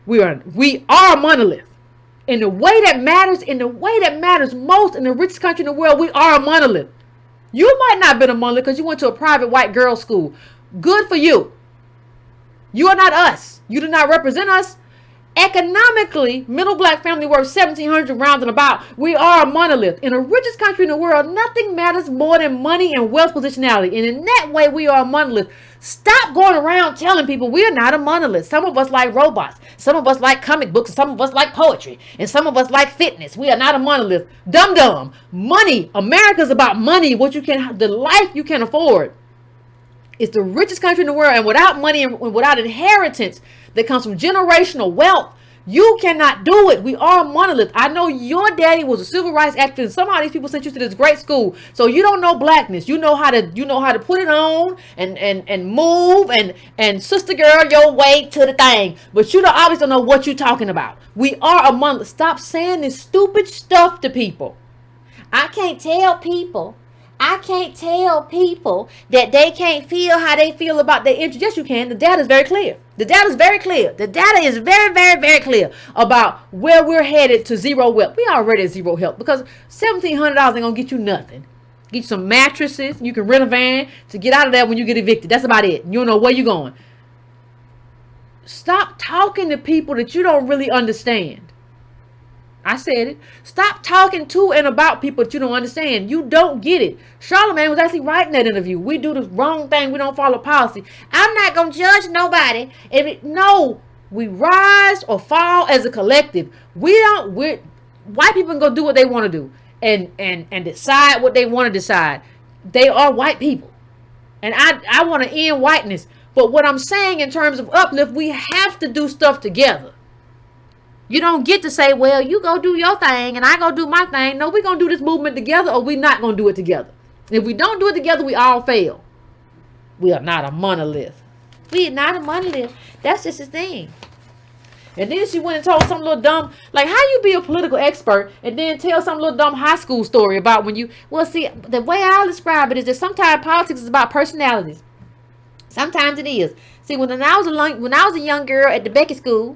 We are a monolith. In the way that matters most in the richest country in the world, we are a monolith. You might not have been a monolith because you went to a private white girls' school. Good for you. You are not us. You do not represent us. Economically, middle black family worth $1,700 round and about. We are a monolith. In the richest country in the world, nothing matters more than money and wealth positionality. And in that way, we are a monolith. Stop going around telling people we are not a monolith. Some of us like robots. Some of us like comic books. Some of us like poetry. And some of us like fitness. We are not a monolith. Dum-dum. Money. America's about money. The life you can afford. It's the richest country in the world. And without money and without inheritance that comes from generational wealth, You cannot do it. We are a monolith. I know your daddy was a civil rights activist. Somehow these people sent you to this great school, so you don't know blackness. You know how to put it on and move and sister girl your way to the thing. But you don't obviously don't know what you're talking about. We are a monolith. Stop saying this stupid stuff to people. I can't tell people that they can't feel how they feel about their interest. Yes, you can. The data is very clear. The data is very clear. The data is very, very, very clear about where we're headed to zero wealth. We already at zero health because $1,700 ain't gonna get you nothing. Get you some mattresses. You can rent a van to get out of there when you get evicted. That's about it. You don't know where you're going. Stop talking to people that you don't really understand. I said it. Stop talking to and about people that you don't understand. You don't get it. Charlamagne was actually right in that interview. We do the wrong thing. We don't follow policy. I'm not going to judge nobody. No, we rise or fall as a collective. White people can go do what they want to do and decide what they want to decide. They are white people. And I want to end whiteness. But what I'm saying in terms of uplift, we have to do stuff together. You don't get to say, well, you go do your thing and I go do my thing. No, we're going to do this movement together or we're not going to do it together. If we don't do it together, we all fail. We are not a monolith. We are not a monolith. That's just the thing. And then she went and told some little dumb, like, how you be a political expert and then tell some little dumb high school story about when you, well, see, the way I'll describe it is that sometimes politics is about personalities. Sometimes it is. See, when I was a young girl at the Beckett School,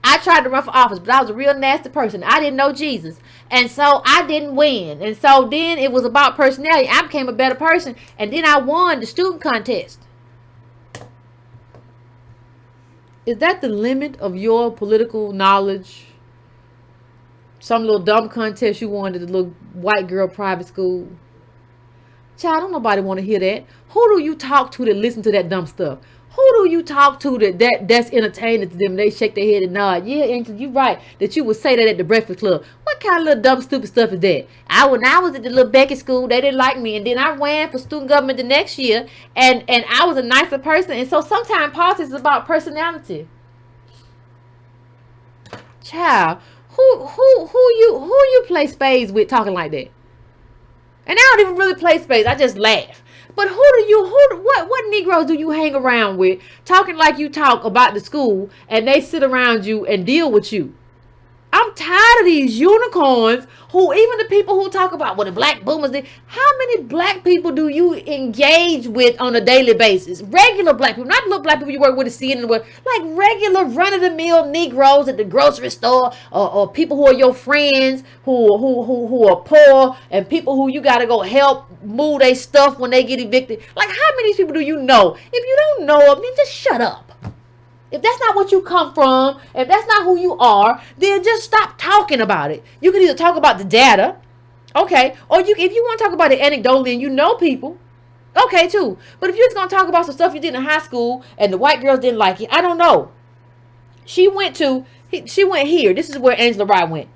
I tried to run for office, but I was a real nasty person. I didn't know Jesus. And so I didn't win. And so then it was about personality. I became a better person. And then I won the student contest. Is that the limit of your political knowledge? Some little dumb contest you won at the little white girl private school? Child, don't nobody want to hear that. Who do you talk to that listen to that dumb stuff? Who do you talk to that's entertaining to them? They shake their head and nod. Yeah, Angela, you're right. That you would say that at the Breakfast Club. What kind of little dumb, stupid stuff is that? When I was at the little Beckett School, they didn't like me. And then I ran for student government the next year. And I was a nicer person. And so sometimes politics is about personality. Child, who you play spades with talking like that? And I don't even really play spades. I just laugh. But what Negroes do you hang around with talking like you talk about the school and they sit around you and deal with you? I'm tired of these unicorns who, even the people who talk about what the black boomers did. How many black people do you engage with on a daily basis? Regular black people, not little black people you work with at CNN, like regular run-of-the-mill Negroes at the grocery store, or people who are your friends who are poor, and people who you got to go help move their stuff when they get evicted. Like, how many people do you know? If you don't know them, then just shut up. If that's not what you come from, if that's not who you are, then just stop talking about it. You can either talk about the data, okay, or if you want to talk about it anecdotally and you know people, okay too. But if you're just going to talk about some stuff you did in high school and the white girls didn't like it, I don't know. She went here. This is where Angela Rye went.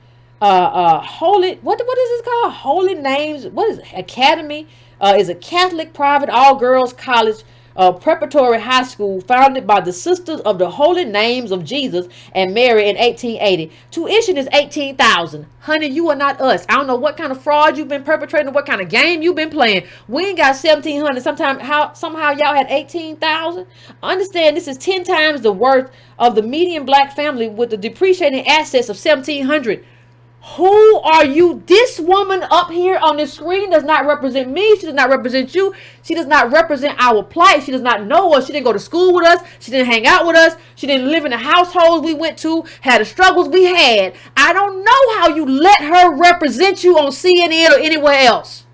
Holy, what is this called? Holy Names, what is it? Academy? Is a Catholic private all-girls college preparatory high school founded by the Sisters of the Holy Names of Jesus and Mary in 1880. Tuition is $18,000. Honey, you are not us. I don't know what kind of fraud you've been perpetrating, what kind of game you've been playing. We ain't got $1,700. Somehow y'all had $18,000. Understand, this is 10 times the worth of the median black family with the depreciating assets of $1,700. Who are you? This woman up here on the screen does not represent me. She does not represent you. She does not represent our plight. She does not know us. She didn't go to school with us. She didn't hang out with us. She didn't live in the households we went to, had the struggles we had. I don't know how you let her represent you on CNN or anywhere else.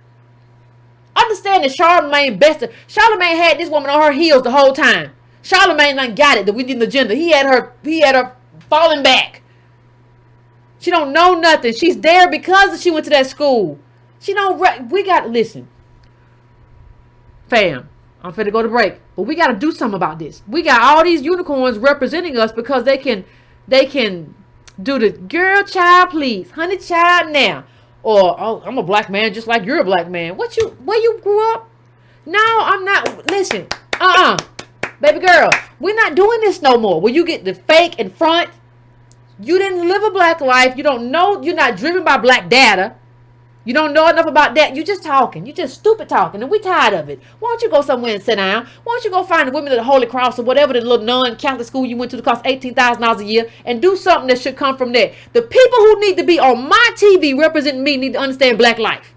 Understand that Charlamagne had this woman on her heels the whole time. Charlamagne done got it that we need an agenda. He had her falling back. She don't know nothing. She's there because she went to that school. Listen. Fam, I'm finna go to break. But we got to do something about this. We got all these unicorns representing us because they can do the girl child please. Honey child now. Or, oh, I'm a black man just like you're a black man. Where you grew up? No, I'm not. Listen. Baby girl, we're not doing this no more. Where you get the fake in front. You didn't live a black life. You don't know. You're not driven by black data. You don't know enough about that. You just talking. You just stupid talking. And we tired of it. Why don't you go somewhere and sit down? Why don't you go find the women of the Holy Cross or whatever the little non-Catholic school you went to that cost $18,000 a year and do something that should come from there. The people who need to be on my TV representing me need to understand black life.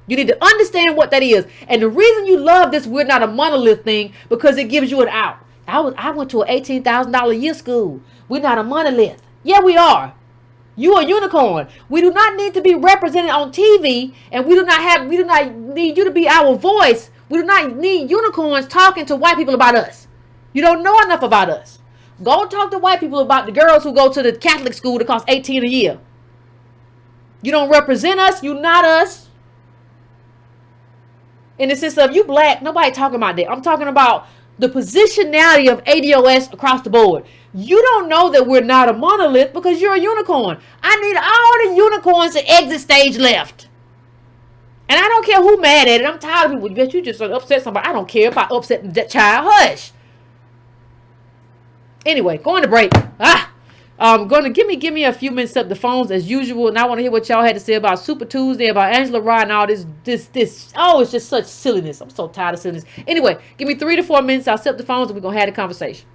You need to understand what that is. And the reason you love this we're not a monolith thing, because it gives you an out. I went to an $18,000 a year school. We're not a monolith. Yeah, we are. You are a unicorn. We do not need to be represented on TV, and we do not need you to be our voice. We do not need unicorns talking to white people about us. You don't know enough about us. Go talk to white people about the girls who go to the Catholic school that costs $18,000 a year. You don't represent us. You not us. In the sense of you black, nobody talking about that. I'm talking about the positionality of ADOS across the board. You don't know that we're not a monolith because you're a unicorn. I need all the unicorns to exit stage left. And I don't care who mad at it. I'm tired of people. You just upset somebody. I don't care if I upset that child. Hush. Anyway, going to break. Give me a few minutes up the phones as usual, and I want to hear what y'all had to say about Super Tuesday, about Angela Rye and all this. Oh, it's just such silliness. I'm so tired of silliness. Anyway, give me 3 to 4 minutes. I'll set the phones and we're gonna have a conversation.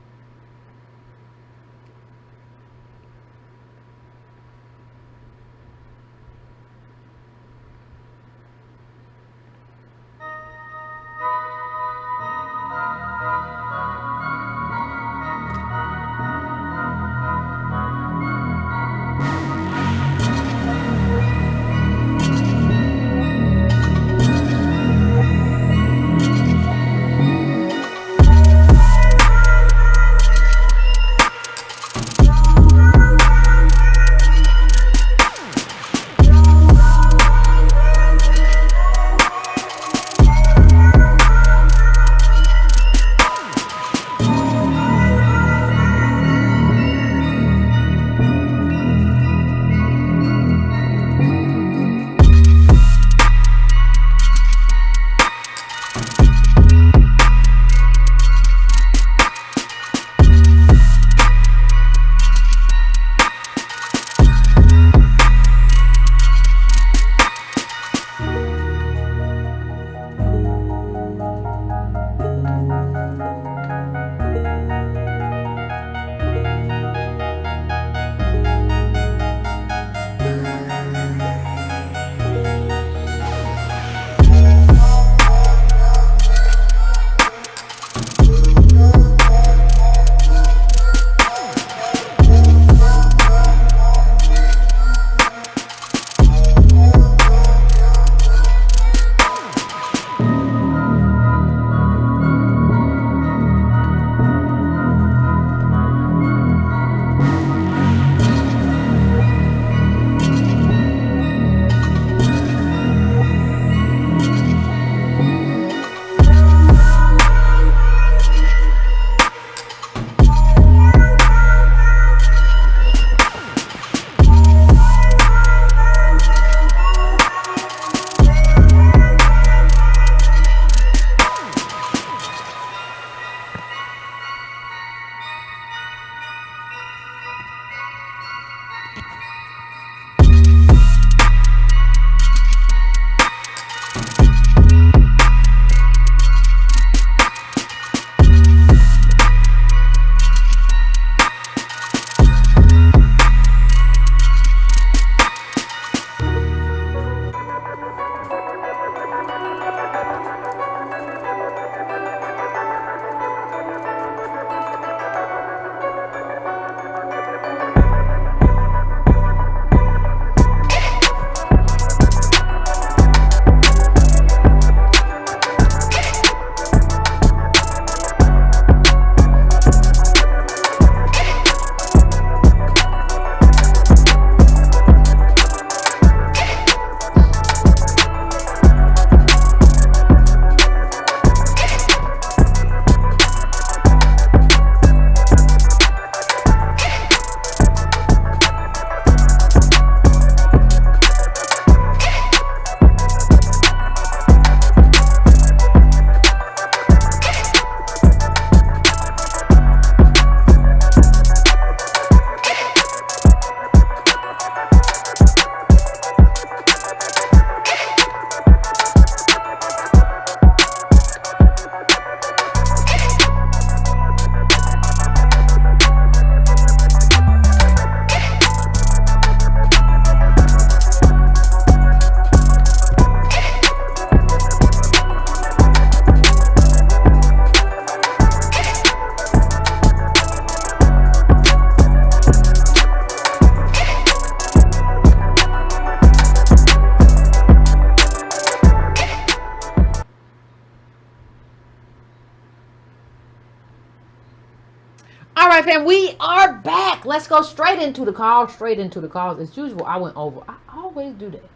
All right, fam, we are back. Let's go straight into the calls. Straight into the calls. As usual, I went over. I always do that.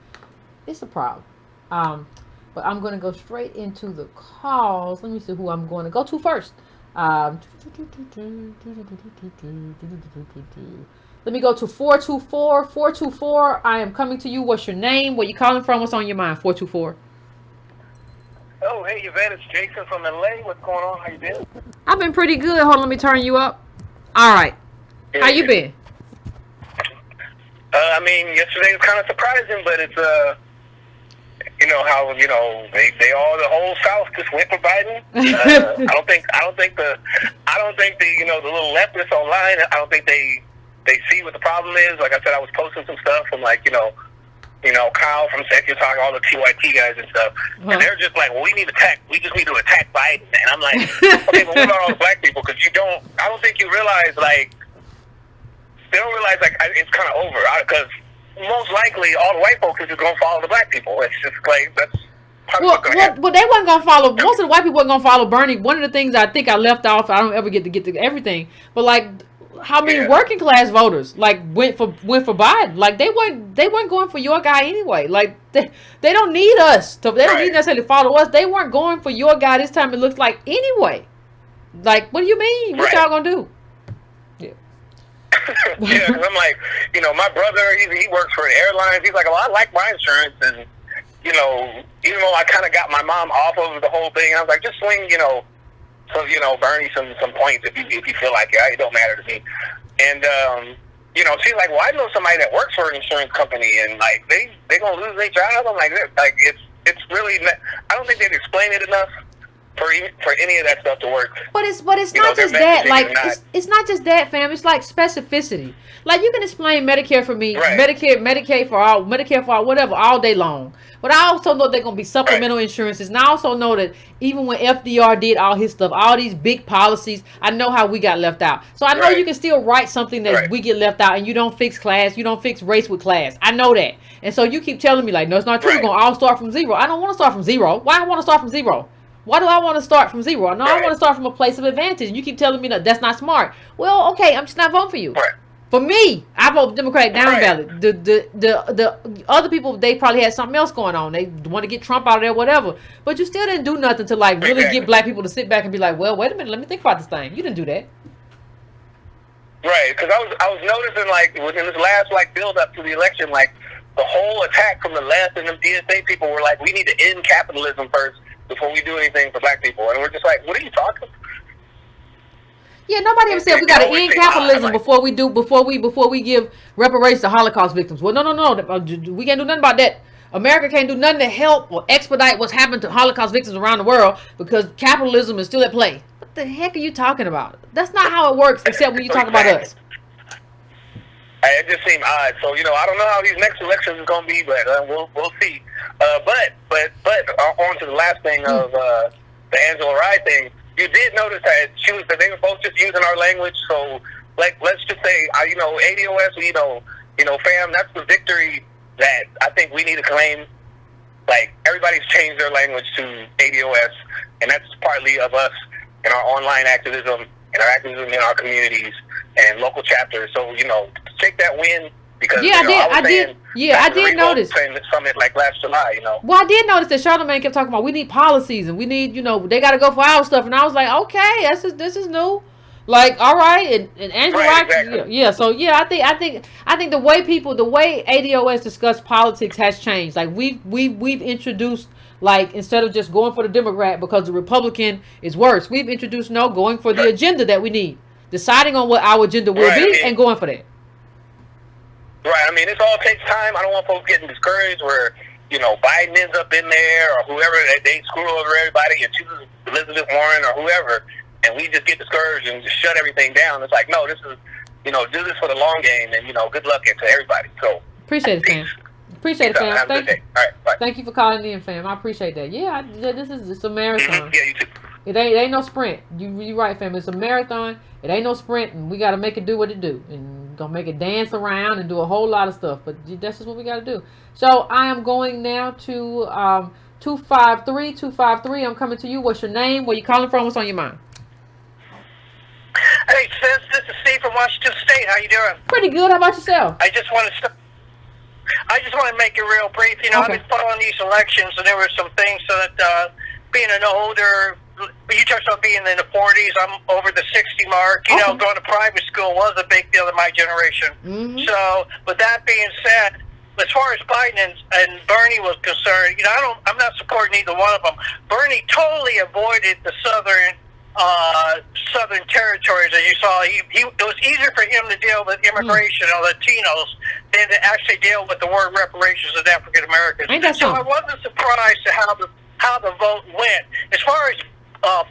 It's a problem. But I'm going to go straight into the calls. Let me see who I'm going to go to first. Let me go to 424. 424, I am coming to you. What's your name? Where you calling from? What's on your mind? 424. Oh, hey, Yvette, it's Jason from LA. What's going on? How you been? I've been pretty good. Hold on, let me turn you up. All right. How you been? I mean, yesterday was kind of surprising, but it's you know how they all the whole South just went for Biden. I don't think the the little leftists online. I don't think they see what the problem is. Like I said, I was posting some stuff from Kyle from Secular Talk, all the TYT guys and stuff, and they're just like, well, we just need to attack Biden. And I'm like, okay, but what about all the black people? Because I don't think you realize, like, they don't realize, like, it's kind of over. Because most likely all the white folks are just going to follow the black people. It's just like, that's probably what's going to happen. But they wasn't going to follow, most of the white people wasn't going to follow Bernie. One of the things I think I left off, I don't ever get to everything, but, like, how many working class voters went for Biden? Like they weren't going for your guy anyway. Like they don't need us they don't need necessarily follow us. They weren't going for your guy this time. It looks like anyway. Like what do you mean? What y'all gonna do? Yeah, yeah. Cause I'm like, my brother he works for the airlines. He's like, well, I like my insurance, and even though I kind of got my mom off of the whole thing, I was like, just swing, so, Bernie some points if you feel like it. It don't matter to me. And, she's like, well, I know somebody that works for an insurance company, and, like, they going to lose their job. I'm like, it's really not, I don't think they'd explain it enough for any of that stuff to work. But it's not just that. Like, it's not just that, fam. It's like specificity. Like, you can explain Medicare for me, Medicaid for all, whatever, all day long. But I also know they're going to be supplemental insurances. And I also know that even when FDR did all his stuff, all these big policies, I know how we got left out. So I know you can still write something that we get left out, and you don't fix class, you don't fix race with class. I know that. And so you keep telling me, like, no, it's not true. We're going to all start from zero. I don't want to start from zero. Why I want to start from zero? Why do I want to start from zero? No, I want to start from a place of advantage. And you keep telling me that that's not smart. Well, okay, I'm just not voting for you. For me, I vote Democratic down ballot. The other people, they probably had something else going on. They want to get Trump out of there, whatever. But you still didn't do nothing to like really get black people to sit back and be like, well, wait a minute, let me think about this thing. You didn't do that. Right, because I was noticing like within this last build up to the election, like the whole attack from the left and the DSA people were like, we need to end capitalism first before we do anything for black people. And we're just like, what are you talking about? Yeah, nobody ever said we got to end capitalism before we give reparations to Holocaust victims. Well, no, we can't do nothing about that. America can't do nothing to help or expedite what's happened to Holocaust victims around the world because capitalism is still at play. What the heck are you talking about? That's not how it works, except when you talk about us. It just seemed odd. So I don't know how these next elections is going to be, but we'll see. But on to the last thing of the Angela Rye thing. You did notice that they were both just using our language. So, like, let's just say, ADOS, fam, that's the victory that I think we need to claim. Like, everybody's changed their language to ADOS, and that's partly of us and our online activism and our activism in our communities and local chapters. So, take that win. Because, I did notice summit like last July, Well, I did notice that Charlamagne kept talking about we need policies and we need, they got to go for our stuff, and I was like, okay, this is new. Like, all right, and Angela Rye, exactly. So I think the way ADOS discuss politics has changed. Like we've introduced, like, instead of just going for the Democrat because the Republican is worse, we've introduced going for the agenda that we need, deciding on what our agenda will be and going for that. Right, I mean, this all takes time. I don't want folks getting discouraged where, Biden ends up in there or whoever, they screw over everybody and choose Elizabeth Warren or whoever, and we just get discouraged and just shut everything down. It's like, no, this is, do this for the long game, and, good luck to everybody. So appreciate it, fam. Appreciate it, fam. Thank you. All right, bye. Thank you for calling in, fam. I appreciate that. Yeah, this is just a marathon. Yeah, you too. It ain't no sprint. You right, fam. It's a marathon. It ain't no sprint, and we got to make it do what it do. And gonna make it dance around and do a whole lot of stuff. But that's just what we got to do. So I am going now to 253. I'm coming to you. What's your name? Where you calling from? What's on your mind? Hey, sis, this Washington State. How you doing? Pretty good. How about yourself? I just want to make it real brief. You know, Okay. I've been following these elections, and there were some things that being an older, you talked about being in the 40s. I'm over the 60 mark. You know, going to private school was a big deal in my generation. Mm-hmm. So, with that being said, as far as Biden and Bernie was concerned, you know, I'm not supporting either one of them. Bernie totally avoided the southern territories, as you saw. It was easier for him to deal with immigration or Latinos than to actually deal with the word reparations of African Americans. So I wasn't surprised to how the vote went. As far as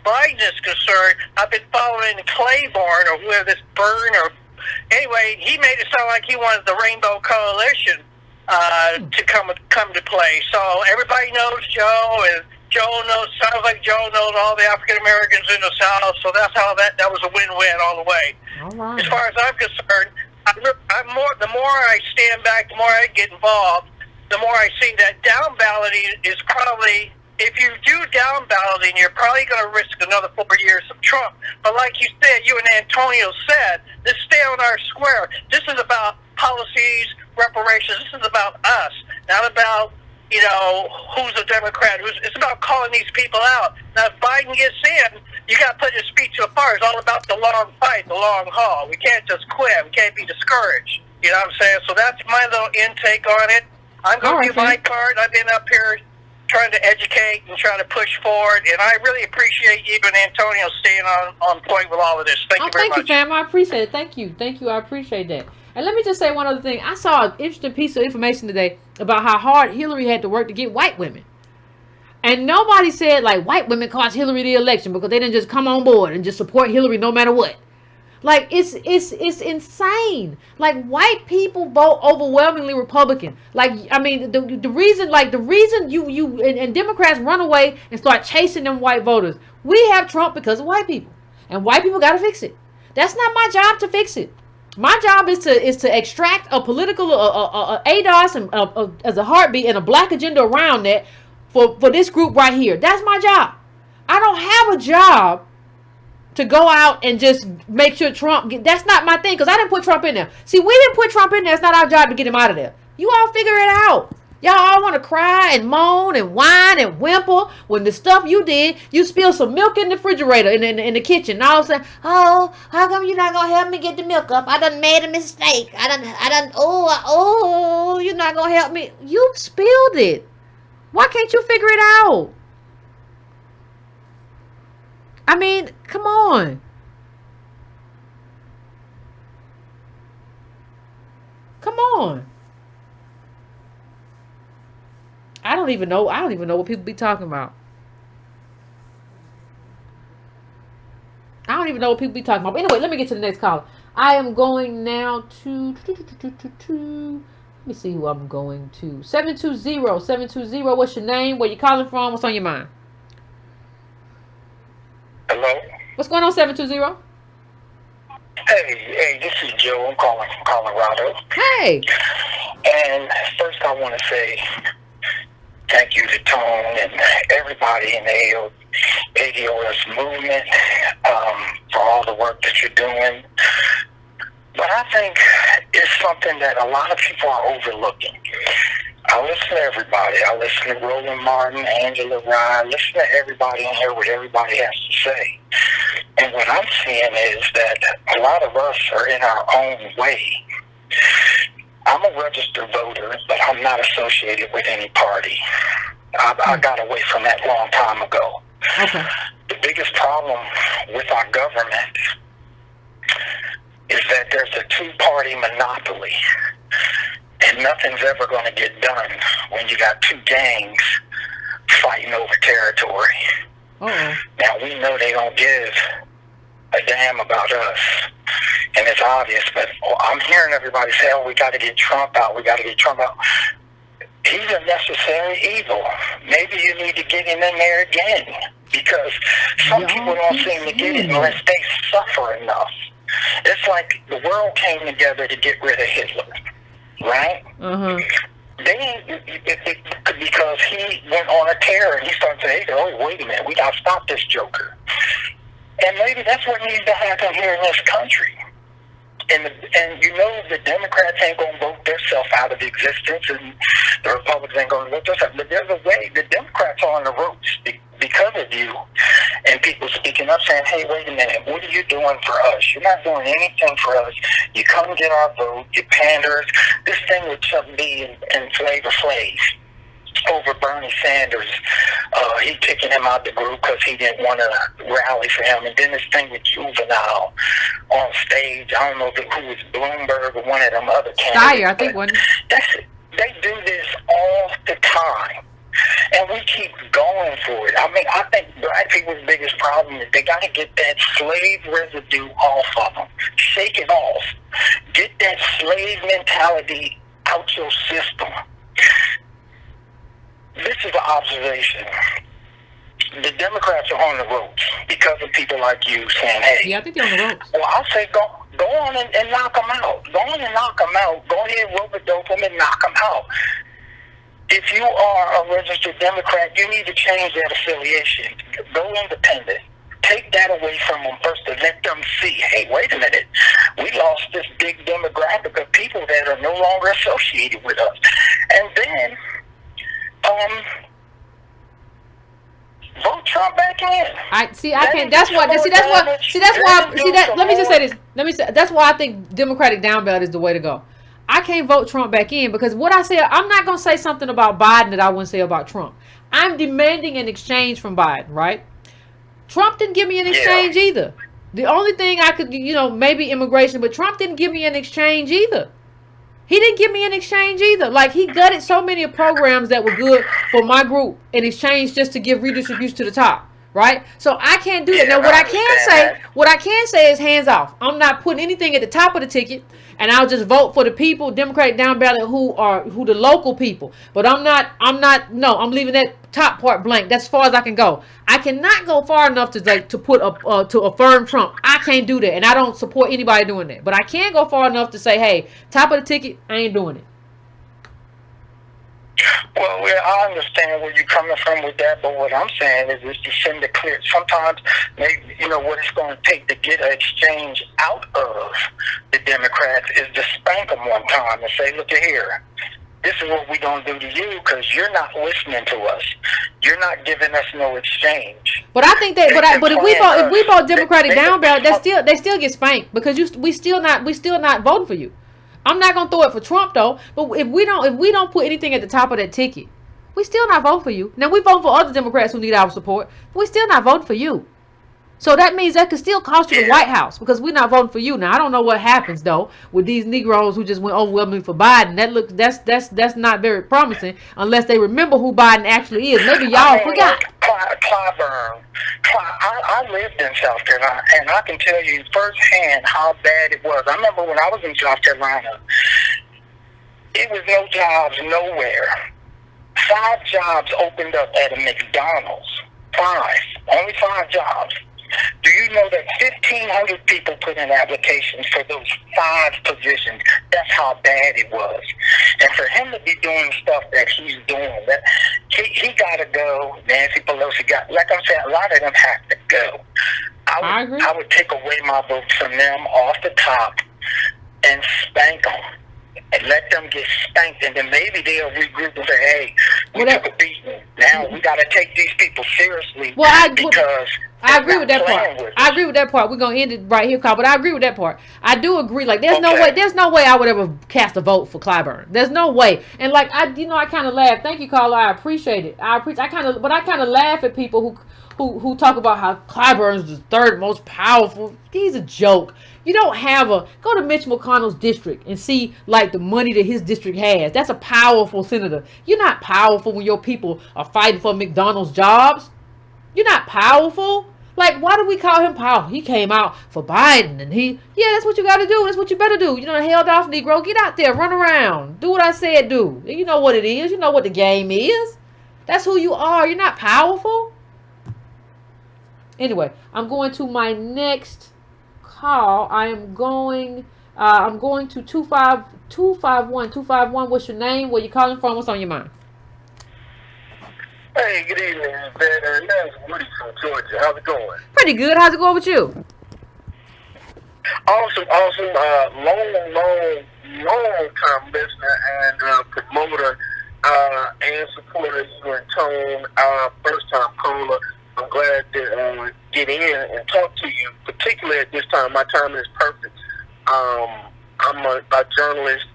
Biden is concerned, I've been following Claiborne or whoever this Byrne or anyway, he made it sound like he wanted the Rainbow Coalition to come to play. So everybody knows Joe, and sounds like Joe knows all the African Americans in the South. So that's how that was a win-win all the way. All right. As far as I'm concerned, the more I stand back, the more I get involved, the more I see that down balloting is probably, if you do down balloting, you're probably going to risk another 4 years of Trump. But like you said, you and Antonio said, let's stay on our square. This is about policies, reparations. This is about us, not about, you know, who's a Democrat. It's about calling these people out. Now, if Biden gets in, you got to put his feet to the fire. It's all about the long fight, the long haul. We can't just quit. We can't be discouraged. You know what I'm saying? So that's my little intake on it. I'm going to do my part. I've been up here trying to educate and trying to push forward, and I really appreciate you and Antonio staying on point with all of this. Thank you very much. Thank you, fam. I appreciate it. Thank you. I appreciate that. And let me just say one other thing. I saw an interesting piece of information today about how hard Hillary had to work to get white women. And nobody said, like, white women cost Hillary the election because they didn't just come on board and just support Hillary no matter what. Like, it's insane. Like, white people vote overwhelmingly Republican. Like, I mean, the reason you and Democrats run away and start chasing them white voters. We have Trump because of white people. And white people got to fix it. That's not my job to fix it. My job is to extract a political ADOS and as a heartbeat and a black agenda around that for this group right here. That's my job. I don't have a job to go out and just make sure that's not my thing, because I didn't put Trump in there. See, we didn't put Trump in there. It's not our job to get him out of there. You all figure it out. Y'all all want to cry and moan and whine and whimper when the stuff you did, you spilled some milk in the refrigerator in the kitchen. And all of a sudden, oh, how come you're not going to help me get the milk up? I done made a mistake. You're not going to help me. You spilled it. Why can't you figure it out? I mean, come on. Come on. I don't even know what people be talking about. I don't even know what people be talking about. But anyway, let me get to the next caller. I am going now to let me see who I'm going to. 720. What's your name? Where you calling from? What's on your mind? Hello? What's going on, 720? Hey, this is Joe. I'm calling from Colorado. Hey. And first I want to say thank you to Tone and everybody in the ADOS movement for all the work that you're doing. But I think it's something that a lot of people are overlooking. I listen to everybody. I listen to Roland Martin, Angela Rye. I listen to everybody in here, what everybody has to say. And what I'm seeing is that a lot of us are in our own way. I'm a registered voter, but I'm not associated with any party. I got away from that long time ago. Okay. The biggest problem with our government is that there's a two-party monopoly, and nothing's ever going to get done when you got two gangs fighting over territory. Uh-oh. Now, we know they don't give a damn about us, and it's obvious, but I'm hearing everybody say, oh, we got to get Trump out, we got to get Trump out. He's a necessary evil. Maybe you need to get him in there again, because some people don't seem to get it unless they suffer enough. It's like the world came together to get rid of Hitler, right? Uh-huh. Because he went on a tear and he started saying, hey, oh, wait a minute, we got to stop this joker. And maybe that's what needs to happen here in this country. And you know the Democrats ain't gonna vote themselves out of existence, and the Republicans ain't gonna vote themselves. But there's a way. The Democrats are on the ropes because of you, and people speaking up saying, "Hey, wait a minute, what are you doing for us? You're not doing anything for us. You come get our vote. You panders." This thing with Chuck B and Flavor Flav over Bernie Sanders, he kicking him out the group because he didn't want to rally for him. And then this thing with Juvenile on stage, I don't know who was Bloomberg or one of them other candidates. I think one. They do this all the time. And we keep going for it. I mean, I think black people's biggest problem is they got to get that slave residue off of them. Shake it off. Get that slave mentality out your system. This is an observation. The Democrats are on the ropes because of people like you saying, "Hey." Yeah, I think they're on the ropes. Well, I'll say go on and knock them out. Go on and knock them out. Go ahead, rope-a-dope them and knock them out. If you are a registered Democrat, you need to change that affiliation. Go independent. Take that away from them first to let them see, hey, wait a minute. We lost this big demographic of people that are no longer associated with us. And then, vote Trump back in. Let me just say this. That's why I think Democratic down ballot is the way to go. I can't vote Trump back in because what I say, I'm not going to say something about Biden that I wouldn't say about Trump. I'm demanding an exchange from Biden, right? Trump didn't give me an exchange either. The only thing I could, maybe immigration, but Trump didn't give me an exchange either. He didn't give me an exchange either. Like, he gutted so many programs that were good for my group in exchange just to give redistribution to the top. Right? So I can't do that. Now, what I can say is hands off. I'm not putting anything at the top of the ticket, and I'll just vote for the people, Democratic down ballot, who the local people. But I'm leaving that top part blank. That's as far as I can go. I cannot go far enough to affirm Trump. I can't do that, and I don't support anybody doing that. But I can go far enough to say, hey, top of the ticket, I ain't doing it. Well, I understand where you're coming from with that, but what I'm saying is to send it clear. Sometimes, maybe, what it's going to take to get an exchange out of the Democrats is to spank them one time and say, look here, this is what we're going to do to you because you're not listening to us. You're not giving us no exchange. But I think that, but if we vote Democratic down ballot, they still get spanked because we still not voting for you. I'm not gonna throw it for Trump though. But if we don't put anything at the top of that ticket, we still not voting for you. Now we vote for other Democrats who need our support, but we still not voting for you. So that means that could still cost you the White House because we're not voting for you. Now I don't know what happens though with these Negroes who just went overwhelmingly for Biden. That's not very promising unless they remember who Biden actually is. Maybe y'all forgot. Clyburn. I lived in South Carolina, and I can tell you firsthand how bad it was. I remember when I was in South Carolina, it was no jobs nowhere. 5 jobs opened up at a McDonald's. 5. Only 5 jobs. Do you know that 1,500 people put in applications for those 5 positions? That's how bad it was. And for him to be doing stuff that he's doing, that he got to go. Nancy Pelosi like I'm saying, a lot of them have to go. I would take away my vote from them off the top and spank them. And let them get spanked, and then maybe they'll regroup and say, hey, we took a beating. Now we got to take these people seriously because I agree with that part. I agree with that part. We're going to end it right here, Carl, but I agree with that part. I do agree. Like, there's no way I would ever cast a vote for Clyburn. There's no way. And, like, I kind of laugh. Thank you, Carla. I appreciate it. I kind of laugh at people who talk about how Clyburn's the 3rd most powerful. He's a joke. You don't go to Mitch McConnell's district and see like the money that his district has. That's a powerful senator. You're not powerful when your people are fighting for McDonald's jobs. You're not powerful. Like, why do we call him powerful? He came out for Biden and that's what you got to do. That's what you better do. Held off Negro. Get out there, run around. Do what I said do. You know what it is. You know what the game is. That's who you are. You're not powerful. Anyway, I'm going to my next call. I'm going to 251. 251, what's your name? Where you calling from? What's on your mind? Hey, good evening, Yvette. That's Woody from Georgia. How's it going? Pretty good. How's it going with you? Awesome. Long time listener and promoter and supporter. You and Tone, first time caller. I'm glad to get in and talk to you, particularly at this time. My timing is perfect. I'm a journalist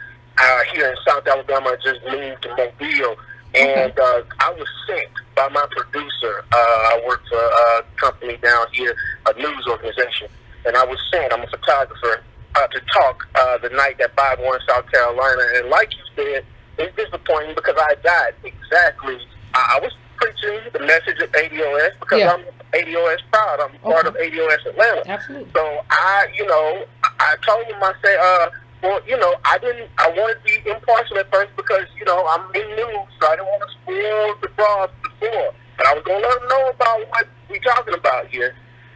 here in South Alabama. I just moved to Mobile, and I was sent by my producer. I work for a company down here, a news organization, and I was sent. I'm a photographer to talk the night that Bob won South Carolina, and like you said, it's disappointing because I got exactly. I was preaching the message of ADOS because I'm ADOS proud. I'm part of ADOS Atlanta. Absolutely. So I told him, I said, well, I wanted to be impartial at first because, I'm in news, so I didn't want to spoil the broth before. But I was going to let them know about what we're talking about here.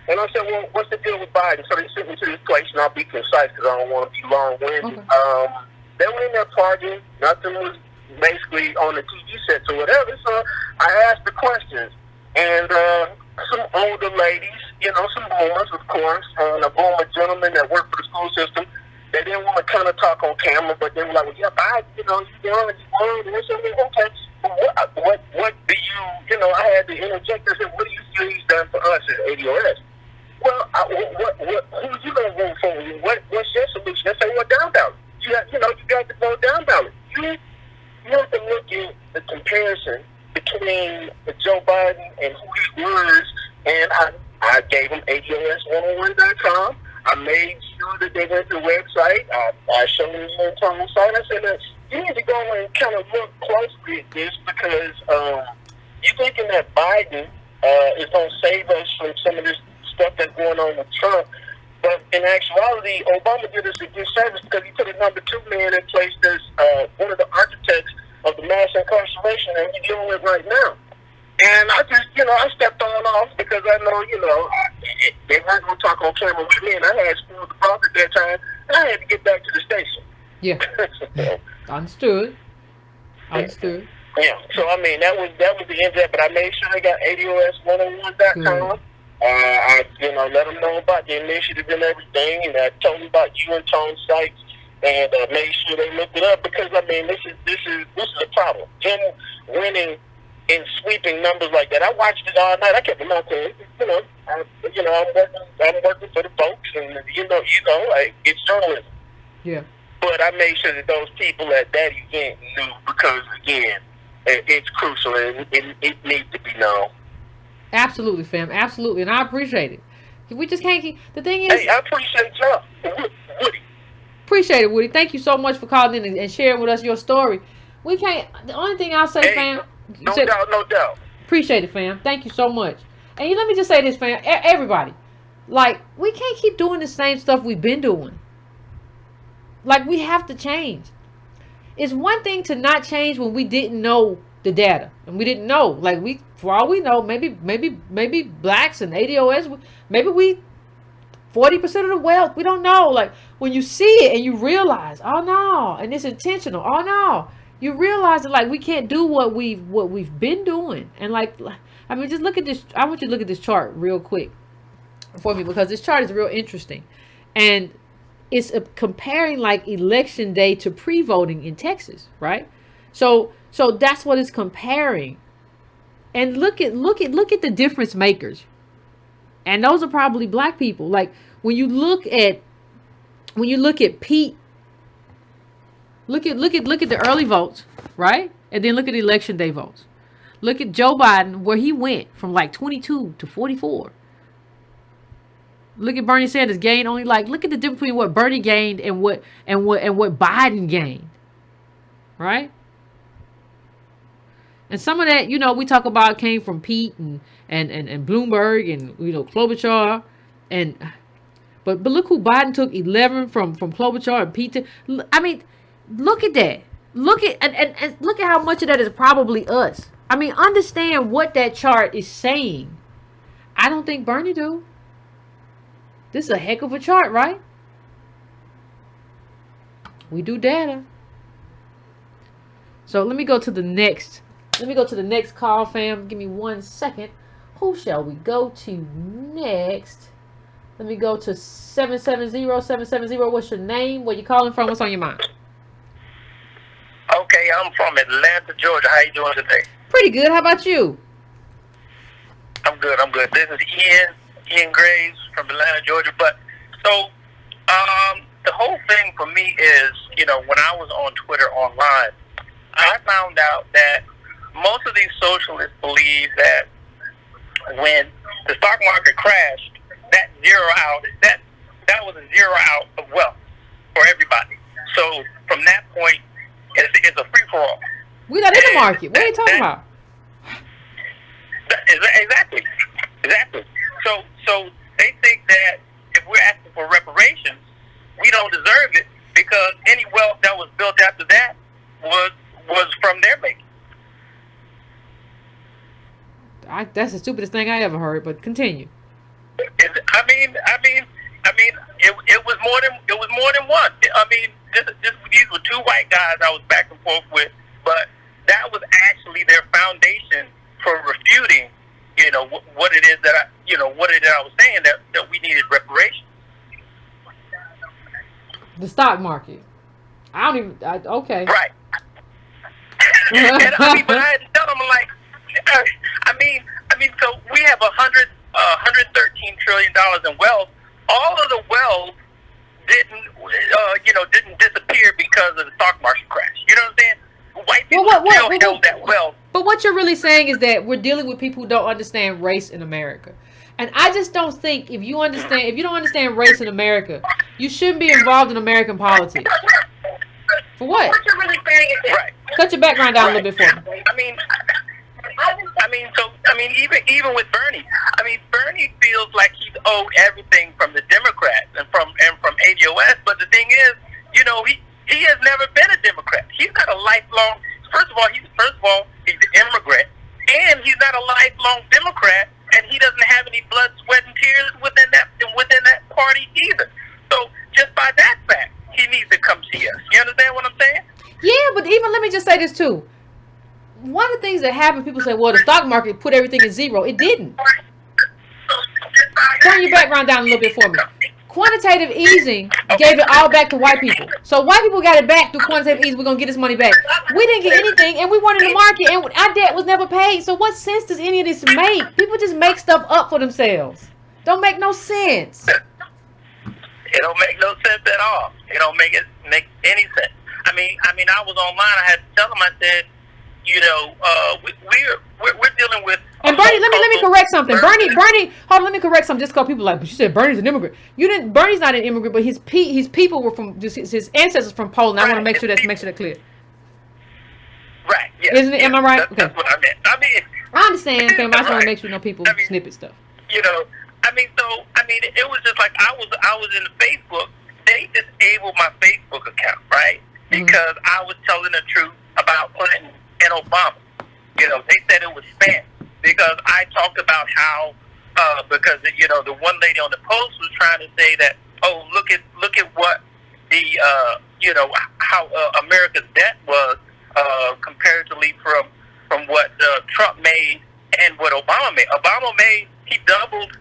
And I said, well, what's the deal with Biden? So they sent me to this place, and I'll be concise because I don't want to be long-winded. They were in there partying. Nothing was basically on the TV sets or whatever. So I asked the questions. And some older ladies, some boomers, of course, and a boomer gentleman that worked for the school system, they didn't want to kind of talk on camera, but they were like, well, yeah, Biden, you won. And I said, well, okay, what do you, I had to interject. I said, what do you feel he's done for us at ADOS? Well, who you going to vote for? What's your solution? I say, well, down ballot. You got to go down ballot. You have to look at the comparison between Joe Biden and who he was, and I gave them ADOS101.com. I made sure that they went to the website. I showed them the internal site. I said, look, you need to go and kind of look closely at this because you're thinking that Biden is going to save us from some of this stuff that's going on with Trump. But in actuality, Obama did us a good service because he put a number 2 man in place as one of the architects of the mass incarceration that we're dealing with right now. And I just, I stepped on off because I know, they weren't going to talk on camera with me, and I had school to broth at that time, and I had to get back to the station. Yeah. So, Understood. Yeah. So, I mean, that was the end of that, but I made sure they got ADOS101.com. I let them know about the initiative and everything, and I told them about you and Tone's sites, and made sure they looked it up because I mean this is a problem. Him winning in sweeping numbers like that. I watched it all night. I kept them out there. I'm working for the folks, and it's journalism. Yeah. But I made sure that those people at that event knew because again, it's crucial and it needs to be known. Absolutely, fam. Absolutely. And I appreciate it. We just can't keep... The thing is... Hey, I appreciate y'all. Woody. Appreciate it, Woody. Thank you so much for calling in and sharing with us your story. We can't... The only thing I'll say, fam... No doubt. Appreciate it, fam. Thank you so much. And let me just say this, fam. Everybody. Like, we can't keep doing the same stuff we've been doing. Like, we have to change. It's one thing to not change when we didn't know the data. And we didn't know. Like, for all we know, maybe blacks and ADOS, maybe we 40% of the wealth. We don't know. Like, when you see it and you realize, oh no, and it's intentional. Oh no, you realize that like we can't do what we've been doing. And like, I mean, just look at this. I want you to look at this chart real quick for me because this chart is real interesting, and it's comparing like election day to pre-voting in Texas, right? So that's what it's comparing. And look at the difference makers. And those are probably black people. Like when you look at Pete, look at the early votes, right? And then look at election day votes. Look at Joe Biden, where he went from like 22 to 44. Look at Bernie Sanders gained only look at the difference between what Bernie gained and what Biden gained. Right? And some of that, we talk about came from Pete and Bloomberg and Klobuchar but look who Biden took 11 from Klobuchar and Pete. I mean, look at that. Look at and look at how much of that is probably us. I mean, understand what that chart is saying. I don't think Bernie do. This is a heck of a chart, right? We do data. So let me go to the next. Call, fam. Give me 1 second. Who shall we go to next? Let me go to 770-770. What's your name? Where you calling from? What's on your mind? Okay, I'm from Atlanta, Georgia. How you doing today? Pretty good. How about you? I'm good. This is Ian Graves from Atlanta, Georgia. But so, the whole thing for me is, when I was on Twitter online, I found out that most of these socialists believe that when the stock market crashed, that was a zero out of wealth for everybody. So from that point, it's a free for all. We're not in the market. What are you talking about? Exactly. So they think that if we're asking for reparations, we don't deserve it because any wealth that was built after that was from their making. That's the stupidest thing I ever heard. But continue. I mean, it was more than one. I mean, these were two white guys I was back and forth with, but that was actually their foundation for refuting, what it is that I was saying that we needed reparations. The stock market. Okay. Right. And but I had to tell them so we have $113 trillion in wealth. All of the wealth didn't disappear because of the stock market crash. You know what I'm saying? White people still held that wealth. But what you're really saying is that we're dealing with people who don't understand race in America. And I just don't think if you don't understand race in America, you shouldn't be involved in American politics. For what? What you're really saying is Right. Cut your background down a little bit for me. Even with Bernie, Bernie feels like he's owed everything from the Democrats and from ADOS. But the thing is, he has never been a Democrat. He's not a lifelong. First of all, he's an immigrant, and he's not a lifelong Democrat, and he doesn't have any blood, sweat, and tears within that party either. So just by that fact, he needs to come see us. You understand what I'm saying? Yeah, but even let me just say this too. One of the things that happened, people say, well, the stock market put everything in zero. It didn't. Turn your background down a little bit for me. Quantitative easing gave it all back to white people. So white people got it back through quantitative easing. We're going to get this money back. We didn't get anything, and we weren't in the market, and our debt was never paid. So what sense does any of this make? People just make stuff up for themselves. Don't make no sense. It don't make no sense at all. It don't make any sense. I was online. I had to tell them. I said, we're dealing with. And Bernie, let me correct something. Bernie, hold on, let me correct something. Just because people like, but you said Bernie's an immigrant. Bernie's not an immigrant, but his people were from his ancestors from Poland. I want to make sure that clear. Right. Yeah. Isn't it? Am I right? Okay. That's what I meant. I understand. Okay, I just want to make sure people snippet stuff. It was just like I was in the Facebook. They disabled my Facebook account, right? Because I was telling the truth about Clinton and Obama. They said it was spam because I talked about how because the one lady on the post was trying to say that, oh, look at what the how America's debt was comparatively from what Trump made and what Obama made. Obama made he doubled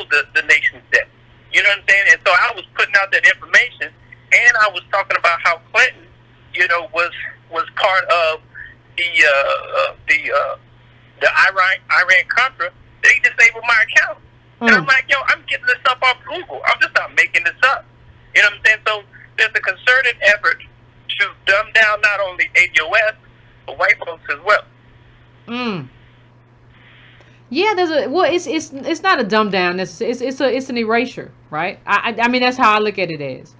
the nation's debt. You know what I'm saying? And so I was putting out that information, and I was talking about how Clinton, was part of the Iran Contra. They disabled my account, and I'm like, I'm getting this up off Google. I'm just not making this up. You know what I'm saying? So there's a concerted effort to dumb down not only ADOS but white folks as well. Yeah, it's not a dumb down. It's an erasure, right? I mean that's how I look at it as.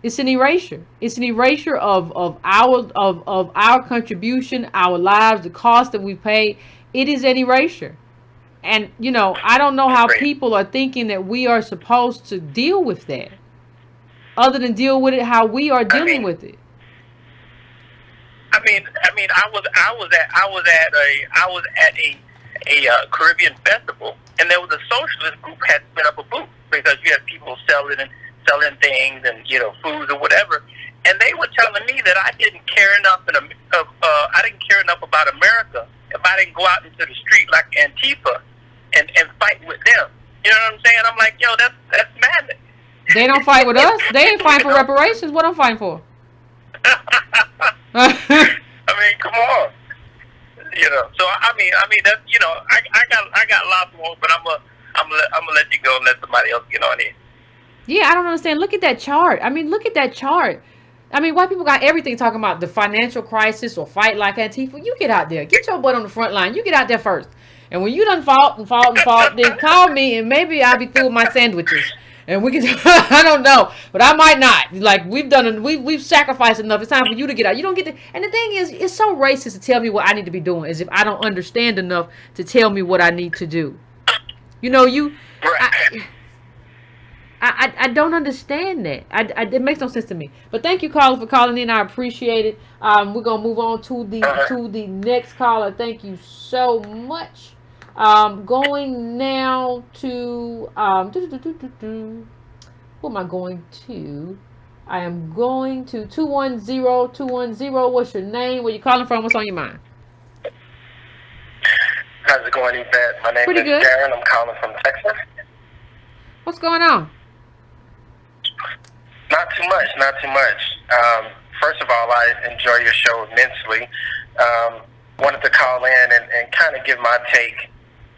It's an erasure. It's an erasure of our contribution, our lives, the cost that we pay. It is an erasure. And I don't know how people are thinking that we are supposed to deal with that, other than deal with it how we are dealing with it. I was at a Caribbean festival, and there was a socialist group had set up a booth because you had people selling things and foods or whatever, and they were telling me that I didn't care enough about America if I didn't go out into the street like Antifa and fight with them. You know what I'm saying? I'm like, yo, that's madness. They don't fight with us. They ain't fighting for reparations. What I'm fighting for? I mean, come on. You know, so I mean that, you know, I got lots more, but I'm gonna let you go and let somebody else get on it. Yeah, I don't understand. Look at that chart. I mean, look at that chart. I mean, white people got everything talking about the financial crisis or fight like Antifa. You get out there. Get your butt on the front line. You get out there first. And when you done fought, then call me and maybe I'll be through with my sandwiches. And we can, I don't know, but I might not. Like, we've sacrificed enough. It's time for you to get out. You don't get to, and the thing is, it's so racist to tell me what I need to be doing as if I don't understand enough to tell me what I need to do. You know, I don't understand that. It makes no sense to me. But thank you, caller, for calling in. I appreciate it. We're gonna move on to the next caller. Thank you so much. Going now to who am I going to? I am going to 210-210. What's your name? Where you calling from? What's on your mind? How's it going, Yvette? My name Pretty is good. Darren. I'm calling from Texas. What's going on? Not too much. First of all, I enjoy your show immensely. Wanted to call in and kind of give my take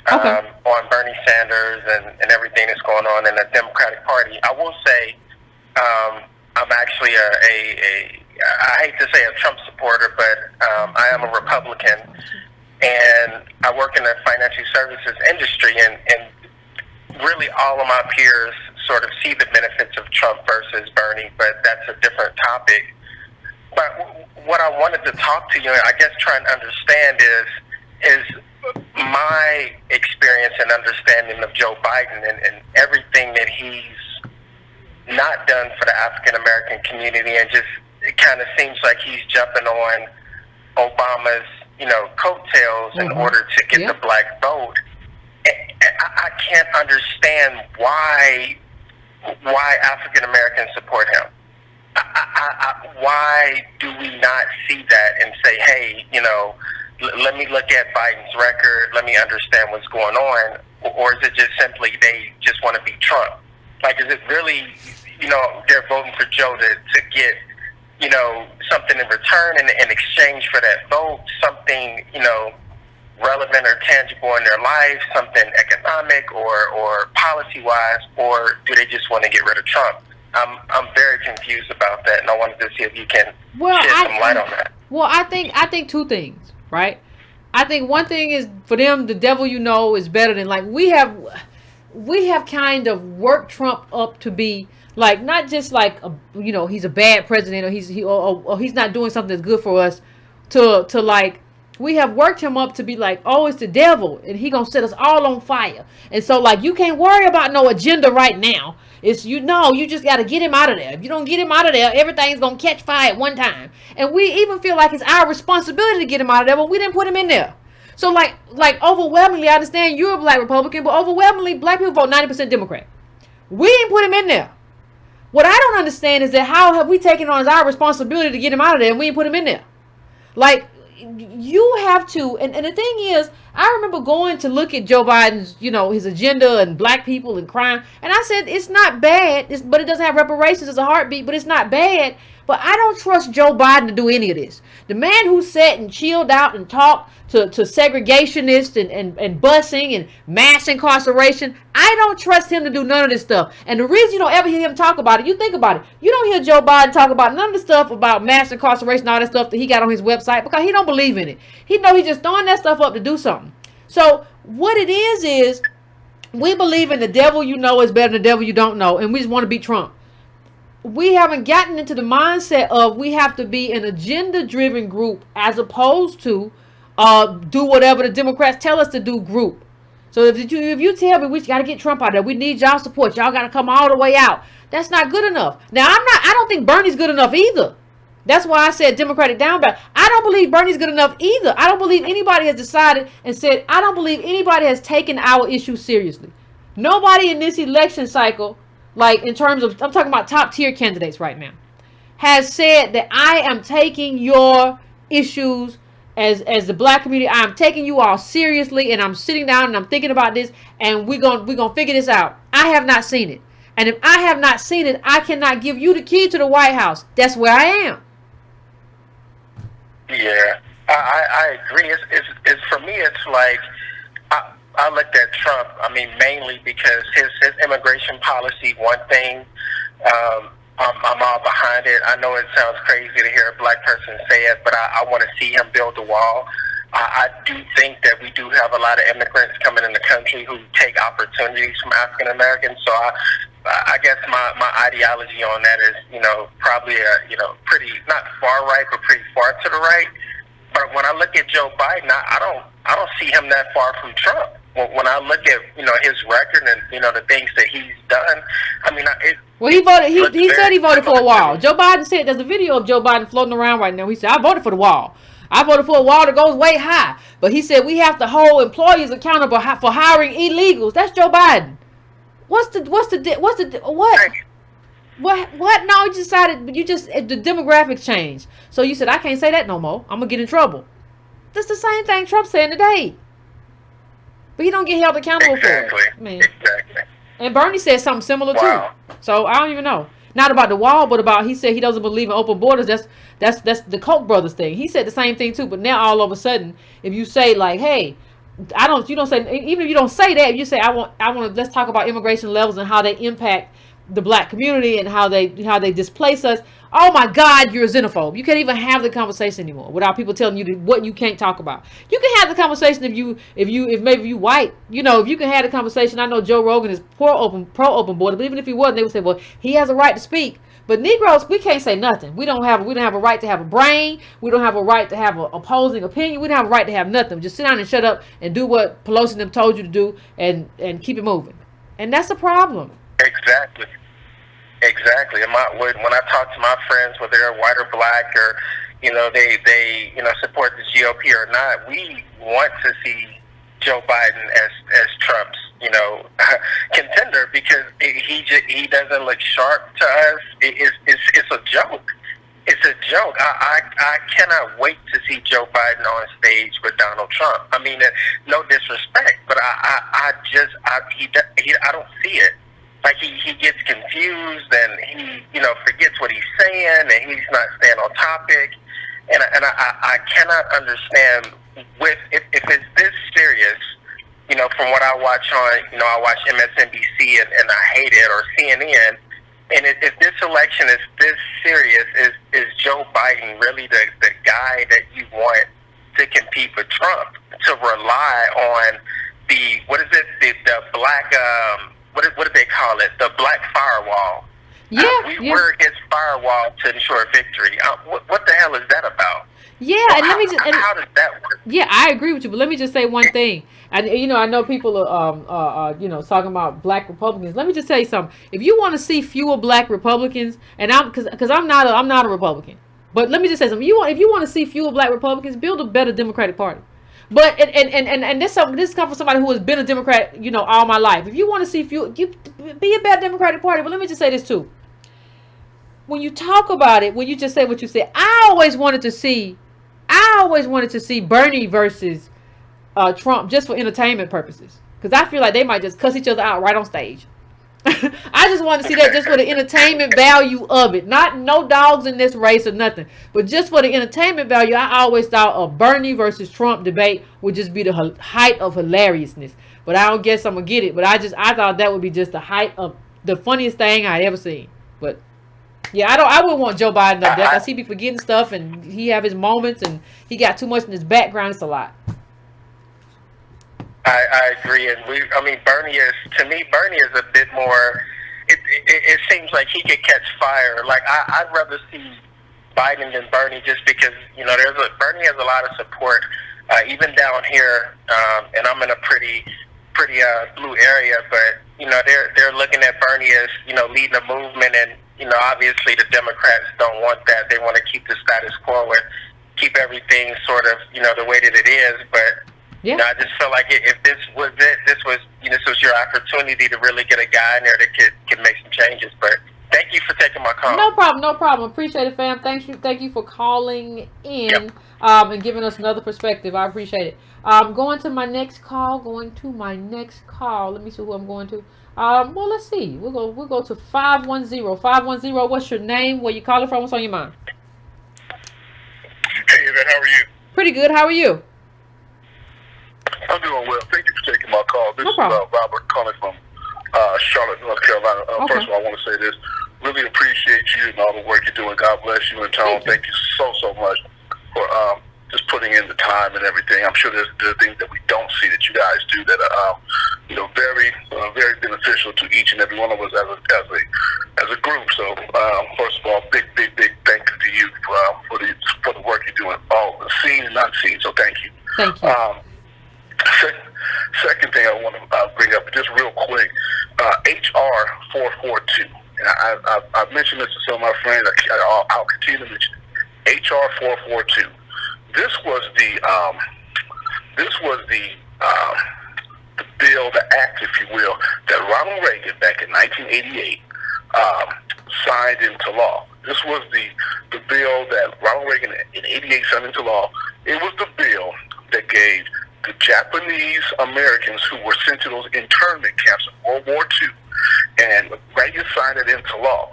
on Bernie Sanders and everything that's going on in the Democratic Party. I will say I'm actually I hate to say a Trump supporter, but I am a Republican, and I work in the financial services industry, and really all of my peers sort of see the benefits of Trump versus Bernie, but that's a different topic. But what I wanted to talk to you, I guess try and understand is my experience and understanding of Joe Biden and everything that he's not done for the African American community, and just it kind of seems like he's jumping on Obama's, coattails in order to get the black vote. I can't understand why African Americans support him. Why do we not see that and say, hey, let me look at Biden's record, let me understand what's going on, or is it just simply they just want to beat Trump? Like, is it really, they're voting for Joe to get, something in return in exchange for that vote, something, relevant or tangible in their life, something economic or policy-wise, or do they just want to get rid of Trump? I'm very confused about that, and I wanted to see if you can shed some light on that. Well, I think two things, right? I think one thing is for them, the devil is better than, like, we have kind of worked Trump up to be like, not just like he's a bad president, or he's not doing something that's good for us, to like, we have worked him up to be like, oh, it's the devil and he gonna set us all on fire. And so, like, you can't worry about no agenda right now. It's you just got to get him out of there. If you don't get him out of there, everything's gonna catch fire at one time. And we even feel like it's our responsibility to get him out of there, but we didn't put him in there. So like overwhelmingly, I understand you're a black Republican, but overwhelmingly black people vote 90% Democrat. We didn't put him in there. What I don't understand is that how have we taken on as our responsibility to get him out of there and we didn't put him in there? Like, you have to, and the thing is, I remember going to look at Joe Biden's, his agenda and black people and crime, and I said, it's not bad, but it doesn't have reparations as a heartbeat, but it's not bad. But I don't trust Joe Biden to do any of this. The man who sat and chilled out and talked to segregationists and busing and mass incarceration, I don't trust him to do none of this stuff. And the reason you don't ever hear him talk about it, you think about it, you don't hear Joe Biden talk about none of the stuff about mass incarceration, all that stuff that he got on his website, because he don't believe in it. He know he's just throwing that stuff up to do something. So what it is we believe in the devil is better than the devil you don't know, and we just want to beat Trump. We haven't gotten into the mindset of we have to be an agenda-driven group as opposed to do whatever the Democrats tell us to do group. So if you tell me we got to get Trump out there, we need y'all support, y'all got to come all the way out, that's not good enough. Now, I don't think Bernie's good enough either. That's why I said Democratic down ballot. I don't believe Bernie's good enough either. I don't believe anybody has decided and said, I don't believe anybody has taken our issue seriously. Nobody in this election cycle, like in terms of, I'm talking about top tier candidates right now, has said that I am taking your issues as the black community, I'm taking you all seriously, and I'm sitting down and I'm thinking about this, and we're gonna figure this out. I have not seen it, and if I have not seen it, I cannot give you the key to the White House. That's where I am. Yeah, I agree. It's for me. It's like I looked at Trump. I mean, mainly because his immigration policy. One thing, I'm all behind it. I know it sounds crazy to hear a black person say it, but I want to see him build the wall. I do think that we do have a lot of immigrants coming in the country who take opportunities from African Americans. So I guess my ideology on that is, probably pretty not far right, but pretty far to the right. But when I look at Joe Biden, I don't see him that far from Trump. When I look at his record and the things that he's done, I mean, well, he voted. He said he voted for a wall. Joe Biden said there's a video of Joe Biden floating around right now. He said, "I voted for the wall. I voted for a wall that goes way high." But he said we have to hold employees accountable for hiring illegals. That's Joe Biden. What? No, you decided. The demographics changed. So you said I can't say that no more. I'm gonna get in trouble. That's the same thing Trump's saying today. But he don't get held accountable for it. Exactly. And Bernie said something similar too. So I don't even know. Not about the wall, but about he said he doesn't believe in open borders. That's the Koch brothers thing. He said the same thing too. But now all of a sudden, if you say like, hey, you don't say, even if you don't say that, if you say I want to, let's talk about immigration levels and how they impact the black community and how they displace us. Oh my God, you're a xenophobe. You can't even have the conversation anymore without people telling you what you can't talk about. You can have the conversation if maybe you white, if you can have the conversation. I know Joe Rogan is pro open border, but even if he wasn't, they would say, well, he has a right to speak. But Negroes, we can't say nothing. We don't have a right to have a brain. We don't have a right to have an opposing opinion. We don't have a right to have nothing. Just sit down and shut up and do what Pelosi and them told you to do and keep it moving. And that's a problem. Exactly. And when I talk to my friends, whether they're white or black, or they support the GOP or not, we want to see Joe Biden as Trump's contender, because he doesn't look sharp to us. It's a joke. It's a joke. I cannot wait to see Joe Biden on stage with Donald Trump. I mean, no disrespect, but I don't see it. Like he gets confused and he forgets what he's saying, and he's not staying on topic. And I cannot understand if it's this serious. From what I watch on, I watch MSNBC and I hate it, or CNN. And if this election is this serious, is Joe Biden really the guy that you want to compete with Trump, to rely on the black what do they call it? The black firewall. We're his firewall to ensure victory. What the hell is that about? Yeah, and how does that work? Yeah, I agree with you, but let me just say one thing. And I know people are talking about black Republicans. Let me just tell you something. If you want to see fewer black Republicans, and because I'm not a Republican, but let me just say something. If you want to see fewer black Republicans, build a better Democratic Party. But and this comes from somebody who has been a Democrat, all my life. If you want to see few, be a better Democratic Party. But let me just say this too. When you talk about it, when you just say what you said, I always wanted to see Bernie versus Trump just for entertainment purposes, because I feel like they might just cuss each other out right on stage. I just want to see that just for the entertainment value of it. No dogs in this race or nothing, but just for the entertainment value. I always thought a Bernie versus Trump debate would just be the height of hilariousness. But I don't guess I'm gonna get it. But I thought that would be just the height of the funniest thing I ever seen. But yeah, I wouldn't want Joe Biden up there, because he be forgetting stuff and he have his moments and he got too much in his background. It's a lot. I agree, and Bernie is a bit more. It seems like he could catch fire. Like I'd rather see Biden than Bernie, just because Bernie has a lot of support, even down here, and I'm in a pretty blue area, but they're looking at Bernie as leading a movement, and obviously the Democrats don't want that. They want to keep the status quo and keep everything sort of the way that it is, but. Yeah. I just feel like if this was it, this was your opportunity to really get a guy in there that could make some changes. But thank you for taking taking my call. No problem, no problem. Appreciate it, fam. Thank you for calling in, Yep. and giving us another perspective. I appreciate it. Going to my next call. Let me see who I'm going to. Well, let's see. We'll go to 510. 510. What's your name? Where you calling from? What's on your mind? Hey, Yvette, how are you? Pretty good. How are you? I'm doing well. Thank you for taking my call. This No is problem. Robert calling from Charlotte, North Carolina. Okay. First of all, I want to say this. Really appreciate you and all the work you're doing. God bless you and Tone. Thank you so much for just putting in the time and everything. I'm sure there's things that we don't see that you guys do that are very beneficial to each and every one of us as a group. So first of all, big thank you to you for the work you're doing, all the seen and unseen. So thank you. Thank you. Second thing I want to bring up, just real quick, HR 442. And I've mentioned this to some of my friends. I'll continue to mention it. HR 442. This was the bill, the act, if you will, that Ronald Reagan back in 1988 signed into law. This was the bill that Ronald Reagan in 88 signed into law. It was the bill that gave the Japanese Americans who were sent to those internment camps in World War II, and Reagan signed it into law.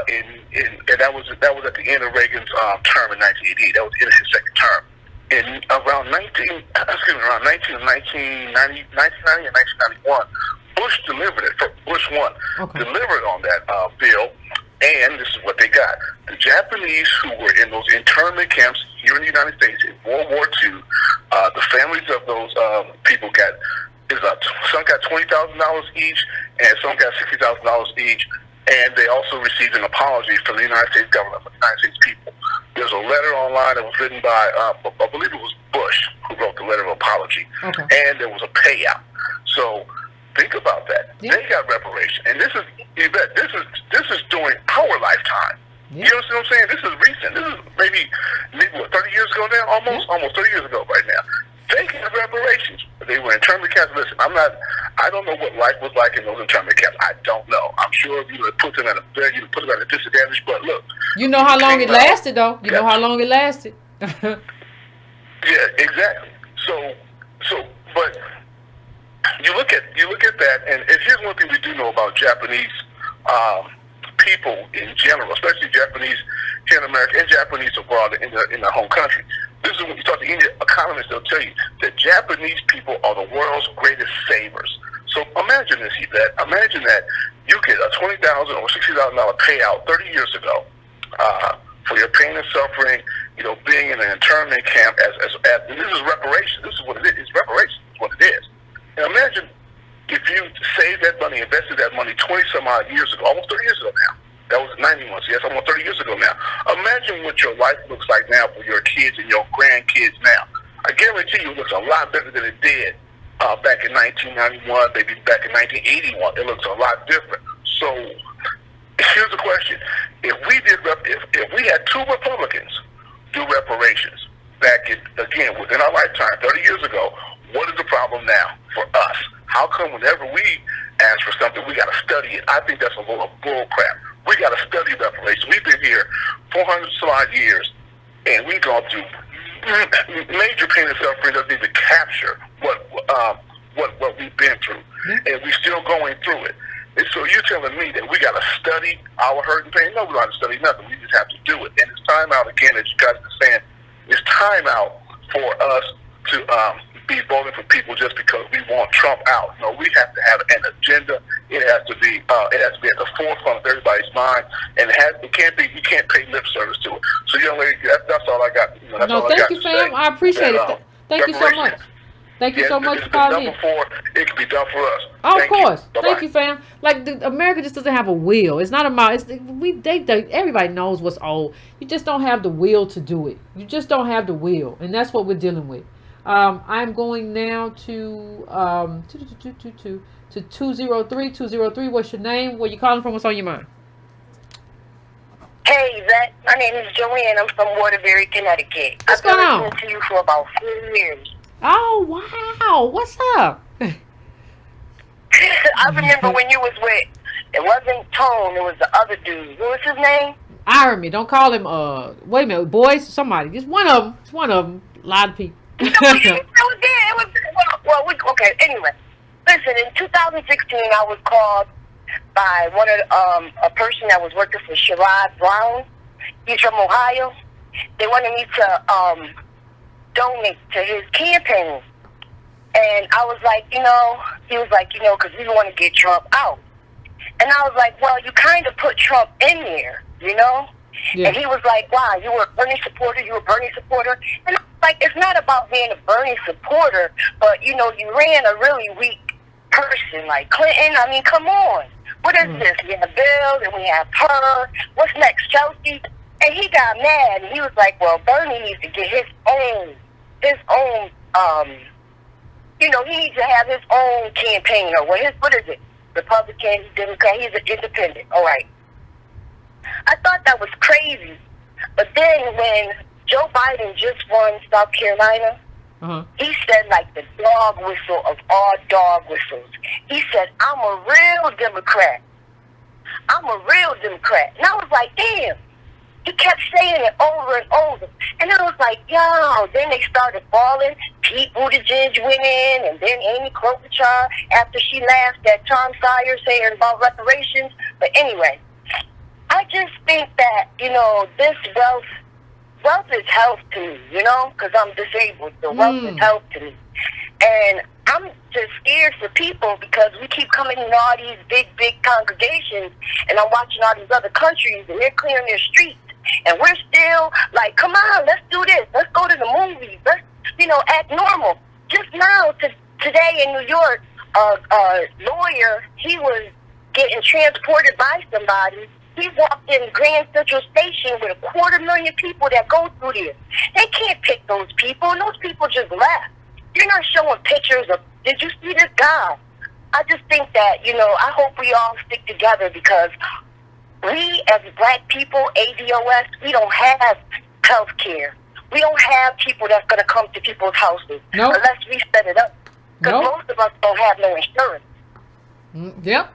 And that was at the end of Reagan's term in 1988. That was in his second term. In around 1990 and 1991, Bush delivered it. Bush won, delivered on that bill, and this is what they got: the Japanese who were in those internment camps here in the United States in World War II, the families of those people some got $20,000 each, and some got $60,000 each. And they also received an apology from the United States government, from the United States people. There's a letter online that was written by, I believe it was Bush who wrote the letter of apology. Okay. And there was a payout. So think about that. Yeah. They got reparation. And this is, Yvette, this is during our lifetime. Yeah. You know what I'm saying? This is recent. This is maybe what, 30 years ago now? Almost 30 years ago right now. They got reparations. They were internment camps. Listen, I don't know what life was like in those internment camps. I don't know. I'm sure you would put them at a disadvantage, but look. You know how long it lasted, though. You know how long it lasted. Yeah, exactly. So, but you look at that, and here's one thing we do know about Japanese people in general, especially Japanese here in America and Japanese abroad in their home country. This is when you talk to any economists, they'll tell you that Japanese people are the world's greatest savers. So imagine this, Yvette. Imagine that you get a $20,000 or $60,000 payout 30 years ago for your pain and suffering, being in an internment camp and this is reparation. This is what it is. It's reparation. It's what it is. And imagine if you saved that money, invested that money 20-some odd years ago, almost 30 years ago now. That was 91, so yes, almost 30 years ago now. Imagine what your life looks like now for your kids and your grandkids now. I guarantee you it looks a lot better than it did back in 1991, maybe back in 1981. It looks a lot different. So here's the question. If we had two Republicans do reparations back within our lifetime, 30 years ago, what is the problem now for us? How come whenever we ask for something, we got to study it? I think that's a little bull crap. We got to study reparations. We've been here 400-some odd years, and we've gone through major pain and suffering doesn't even capture what we've been through, and we're still going through it. And so you're telling me that we got to study our hurt and pain? No, we don't have to study nothing. We just have to do it. And it's time out again, as you guys are saying. It's time out for us to be voting for people just because we want Trump out. No, we have to have an agenda. It has to be at the forefront of everybody's mind, and you can't pay lip service to it. So, young lady, that's all I got. That's all thank I got you, to fam. say. I appreciate it. Thank you so much. Thank you so much for calling in. It can be done for us. Oh, of course. Thank you, fam. Like America just doesn't have a will. It's not about. Everybody knows what's old. You just don't have the will to do it. You just don't have the will, and that's what we're dealing with. I'm going now to 203. 203. What's your name? Where you calling from? What's on your mind? Hey, Yvette. My name is Joanne. I'm from Waterbury, Connecticut. What's going on? I've been listening to you for about 4 years. Oh, wow. What's up? I remember when you was with It wasn't Tone. It was the other dude. What was his name? Irony. Don't call him. Wait a minute, boys. Somebody. Just one of them. It's one of them. A lot of people. It was there. It was okay. Anyway, listen. In 2016, I was called by one of a person that was working for Sherrod Brown. He's from Ohio. They wanted me to donate to his campaign, and I was like, he was like, because we want to get Trump out. And I was like, well, you kind of put Trump in there, Yeah. And he was like, wow, you were a Bernie supporter, And I was like, it's not about being a Bernie supporter, but, you ran a really weak person like Clinton. I mean, come on. What is this? We have Bill, and we have her. What's next, Chelsea? And he got mad, and he was like, well, Bernie needs to get his own, he needs to have his own campaign, or what is it? Republican, Democrat, he's an independent. All right. I thought that was crazy. But then when Joe Biden just won South Carolina, he said, like, the dog whistle of all dog whistles. He said, I'm a real Democrat. And I was like, damn. He kept saying it over and over. And I was like, yo. Then they started falling. Pete Buttigieg went in, and then Amy Klobuchar after she laughed at Tom Sawyer saying about reparations. But anyway, I just think that, this wealth is health to me, because I'm disabled. So wealth is health to me. And I'm just scared for people because we keep coming in all these big congregations, and I'm watching all these other countries, and they're clearing their streets. And we're still like, come on, let's do this. Let's go to the movies. Let's, act normal. Just now, today in New York, a lawyer, he was getting transported by somebody. He walked in Grand Central Station with 250,000 people that go through there. They can't pick those people, and those people just left. You're not showing pictures of, did you see this guy? I just think that, I hope we all stick together because we, as black people, ADOS, we don't have health care. We don't have people that's going to come to people's houses unless we set it up. Because most of us don't have no insurance. Yep.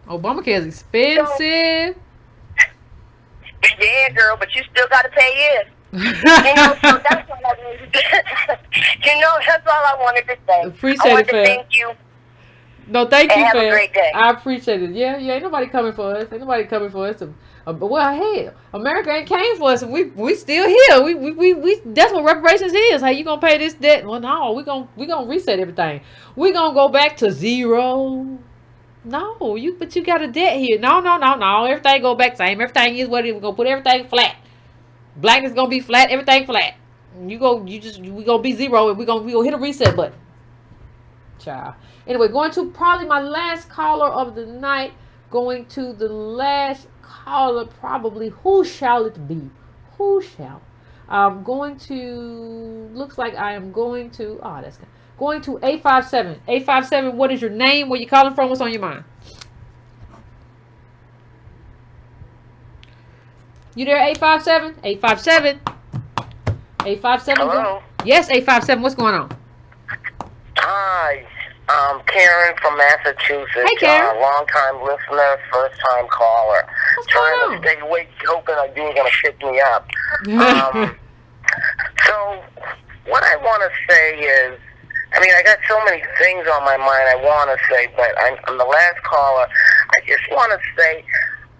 Obamacare is expensive. Yeah, girl, but you still got to pay in. So that's all I wanted to that's all I wanted to say. Appreciate I wanted it, to thank you. No, thank you, have fam. a great day. I appreciate it. Yeah, ain't nobody coming for us. Well, hey, America ain't came for us, and we still here. We that's what reparations is. Hey, you gonna pay this debt? Well, no, we gonna reset everything. We gonna go back to zero. No, but you got a debt here. No. Everything go back same. Everything is what it is. We're gonna put everything flat. Blackness gonna be flat. Everything flat. We gonna be zero, and we gonna hit a reset button. Child. Anyway, going to probably my last caller of the night. Going to the last caller, probably. Who shall it be? Who shall? I'm going to. Looks like I am going to. Oh, that's good. Going to 857. 857. What is your name? Where you calling from? What's on your mind? You there? 857. 857. 857. Hello. Yes, 857. What's going on? Hi, I'm Karen from Massachusetts. Hey, Karen. Long-time listener, first-time caller. What's Trying going on? to stay awake, hoping you were going to pick me up. So, what I want to say is, I got so many things on my mind I want to say, but I'm the last caller. I just want to say,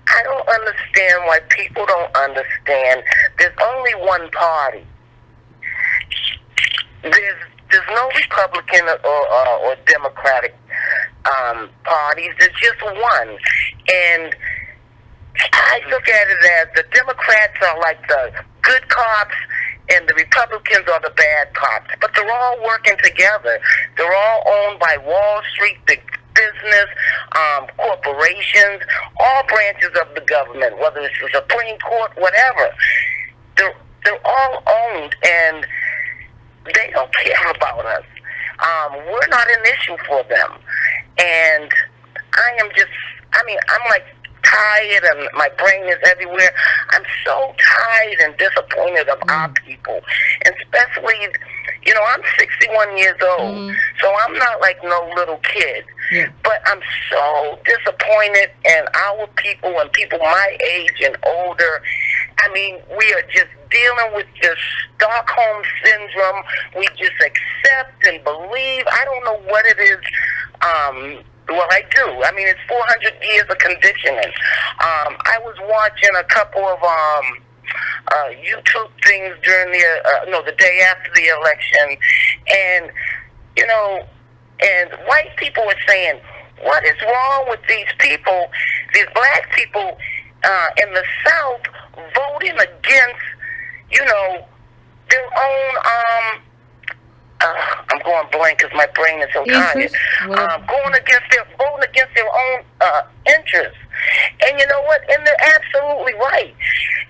I don't understand why people don't understand. There's only one party. There's no Republican or Democratic parties. There's just one. And I look at it as the Democrats are like the good cops and the Republicans are the bad cops. But they're all working together. They're all owned by Wall Street, big business, corporations, all branches of the government, whether it's the Supreme Court, whatever. They're all owned, and they don't care about us. We're not an issue for them. And I'm like tired and my brain is everywhere. I'm so tired and disappointed of our people. And especially, I'm 61 years old, so I'm not like no little kid. Yeah. But I'm so disappointed in our people and people my age and older. I mean, we are just dealing with this Stockholm syndrome. We just accept and believe. I don't know what it is. Well, I do. I mean, it's 400 years of conditioning. I was watching a couple of YouTube things during the day after the election, and and white people were saying, "What is wrong with these people? These black people in the South voting against, their own." I'm going blank because my brain is so tired. Voting against their own interests. And you know what? And they're absolutely right.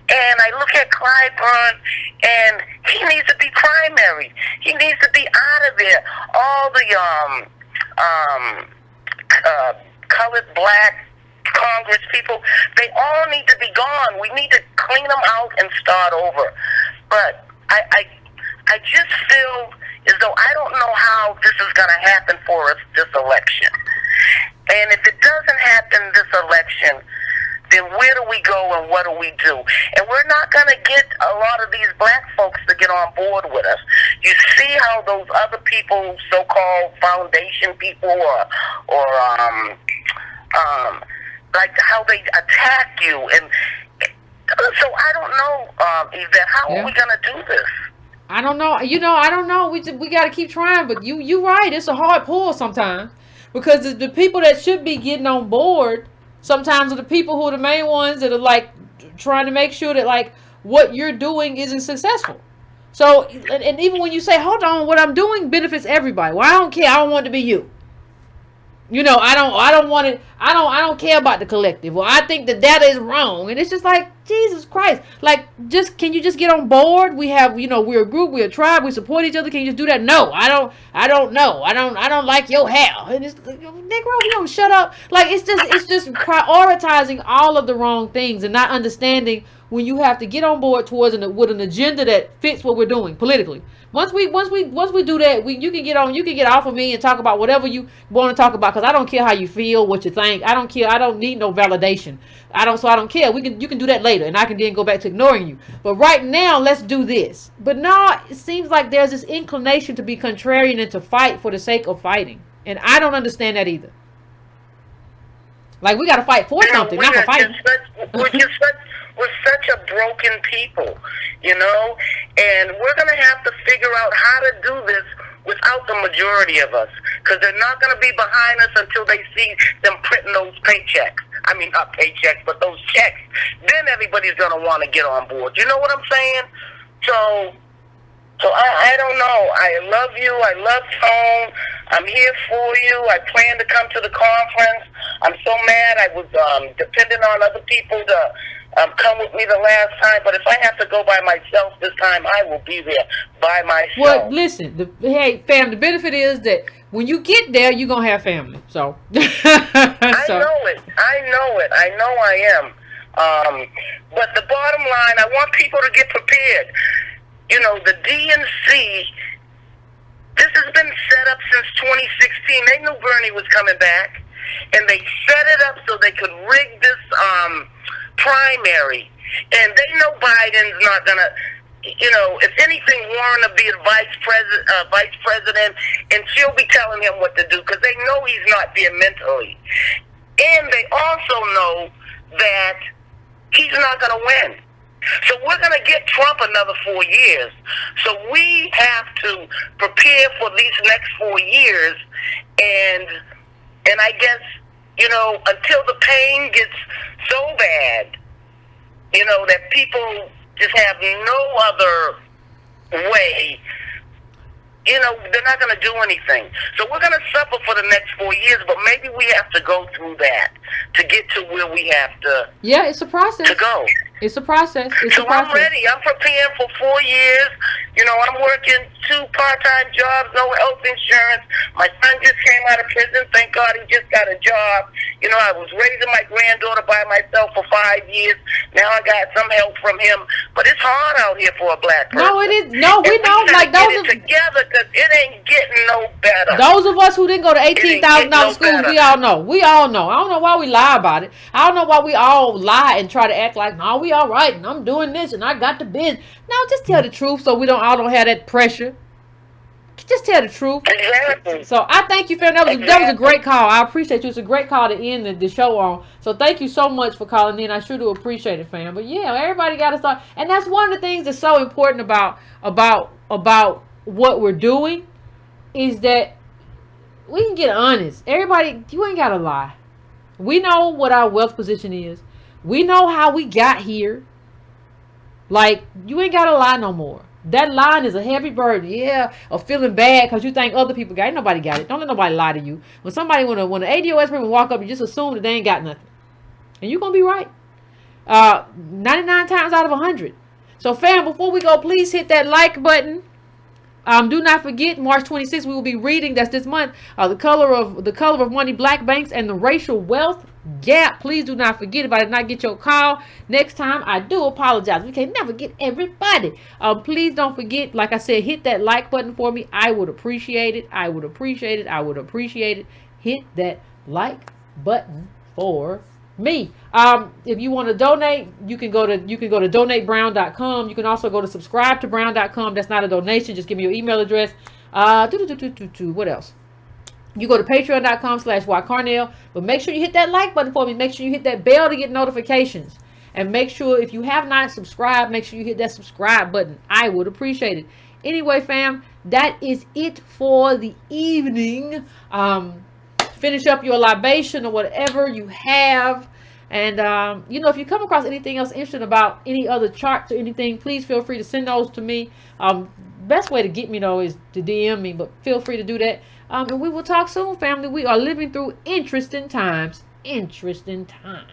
And I look at Clyburn, and he needs to be primary. He needs to be out of there. All the colored black Congress people, they all need to be gone. We need to clean them out and start over. But I just feel as though I don't know how this is going to happen for us this election. And if it doesn't happen this election, then where do we go and what do we do? And we're not going to get a lot of these black folks to get on board with us. You see how those other people, so-called foundation people or like how they attack you. And so I don't know, Yvette, how are we going to do this? I don't know. I don't know. We got to keep trying. But you right. It's a hard pull sometimes, because the people that should be getting on board sometimes are the people who are the main ones that are like trying to make sure that like what you're doing isn't successful. So and even when you say, hold on, what I'm doing benefits everybody. Well, I don't care. I don't want it to be you. I don't want it. I don't care about the collective. Well, I think the data is wrong, and it's just like, Jesus Christ. Like, can you just get on board? We have, we're a group, we're a tribe, we support each other. Can you just do that? No, I don't know. I don't like your hair. And it's Negro, shut up. Like, it's just prioritizing all of the wrong things and not understanding when you have to get on board with an agenda that fits what we're doing politically. Once we do that, you can get off of me and talk about whatever you want to talk about, because I don't care how you feel, what you think. I don't care. I don't need no validation. I don't care. You can do that later, and I can then go back to ignoring you. But right now, let's do this. But no, it seems like there's this inclination to be contrarian and to fight for the sake of fighting, and I don't understand that either. Like, we got to fight for something, not for fighting. We're such a broken people, and we're going to have to figure out how to do this without the majority of us, because they're not going to be behind us until they see them printing those paychecks. I mean, not paychecks, but those checks. Then everybody's going to want to get on board. You know what I'm saying? So I don't know. I love you. I love Tone. I'm here for you. I plan to come to the conference. I'm so mad. I was depending on other people to come with me the last time, but if I have to go by myself this time, I will be there by myself. Well, listen, hey, fam, the benefit is that when you get there, you're going to have family. So. I know it. I know I am. But the bottom line, I want people to get prepared. The DNC, this has been set up since 2016. They knew Bernie was coming back, and they set it up so they could rig this primary. And they know Biden's not going to, if anything, Warren will be a vice president, and she'll be telling him what to do, because they know he's not there mentally. And they also know that he's not going to win. So we're going to get Trump another 4 years. So we have to prepare for these next 4 years. And I guess, until the pain gets so bad, that people just have no other way, they're not going to do anything. So we're going to suffer for the next 4 years, but maybe we have to go through that to get to where we have to. Yeah, it's a process. To go. It's a process. It's So a process. I'm ready. I'm preparing for 4 years. You know, I'm working 2 part-time jobs, no health insurance. My son just came out of prison. Thank God he just got a job. You know, I was raising my granddaughter by myself for 5 years. Now I got some help from him. But it's hard out here for a black person. No, it is. No, we And know. we Like gotta those get it together because it ain't getting no better. Those of us who didn't go to $18,000 no schools, better. we all know. We all know. I don't know why we lie about it. I don't know why we all lie and try to act like, no, we all right, and I'm doing this, and I got the biz. No, just tell the truth so we don't have that pressure. Just tell the truth. Exactly. So I thank you, fam. That was a great call. I appreciate you. It's a great call to end the show on. So thank you so much for calling in. I sure do appreciate it, fam. But yeah, everybody got to start. And that's one of the things that's so important about what we're doing is that we can get honest. Everybody, you ain't got to lie. We know what our wealth position is. We know how we got here. Like, you ain't got to lie no more. That line is a heavy burden, yeah, of feeling bad because you think other people got it. Ain't nobody got it. Don't let nobody lie to you. When an ADOS person walk up, you just assume that they ain't got nothing. And you're going to be right. 99 times out of 100. So, fam, before we go, please hit that like button. Do not forget, March 26th, we will be reading, that's this month, the color of money, black banks, and the racial wealth gap. Please do not forget. If I did not get your call next time, I do apologize. We can never get everybody. Please don't forget, like I said, hit that like button for me. I would appreciate it. I would appreciate it. I would appreciate it. Hit that like button for me. If you want to donate, you can go to donatebrown.com. You can also go to subscribetobrown.com. That's not a donation. Just give me your email address. What else? You go to patreon.com/ycarnell. But make sure you hit that like button for me. Make sure you hit that bell to get notifications. And make sure if you have not subscribed, make sure you hit that subscribe button. I would appreciate it. Anyway, fam, that is it for the evening. Finish up your libation or whatever you have. And, if you come across anything else interesting about any other charts or anything, please feel free to send those to me. Best way to get me, though, is to DM me, but feel free to do that. And we will talk soon, family. We are living through interesting times. Interesting times.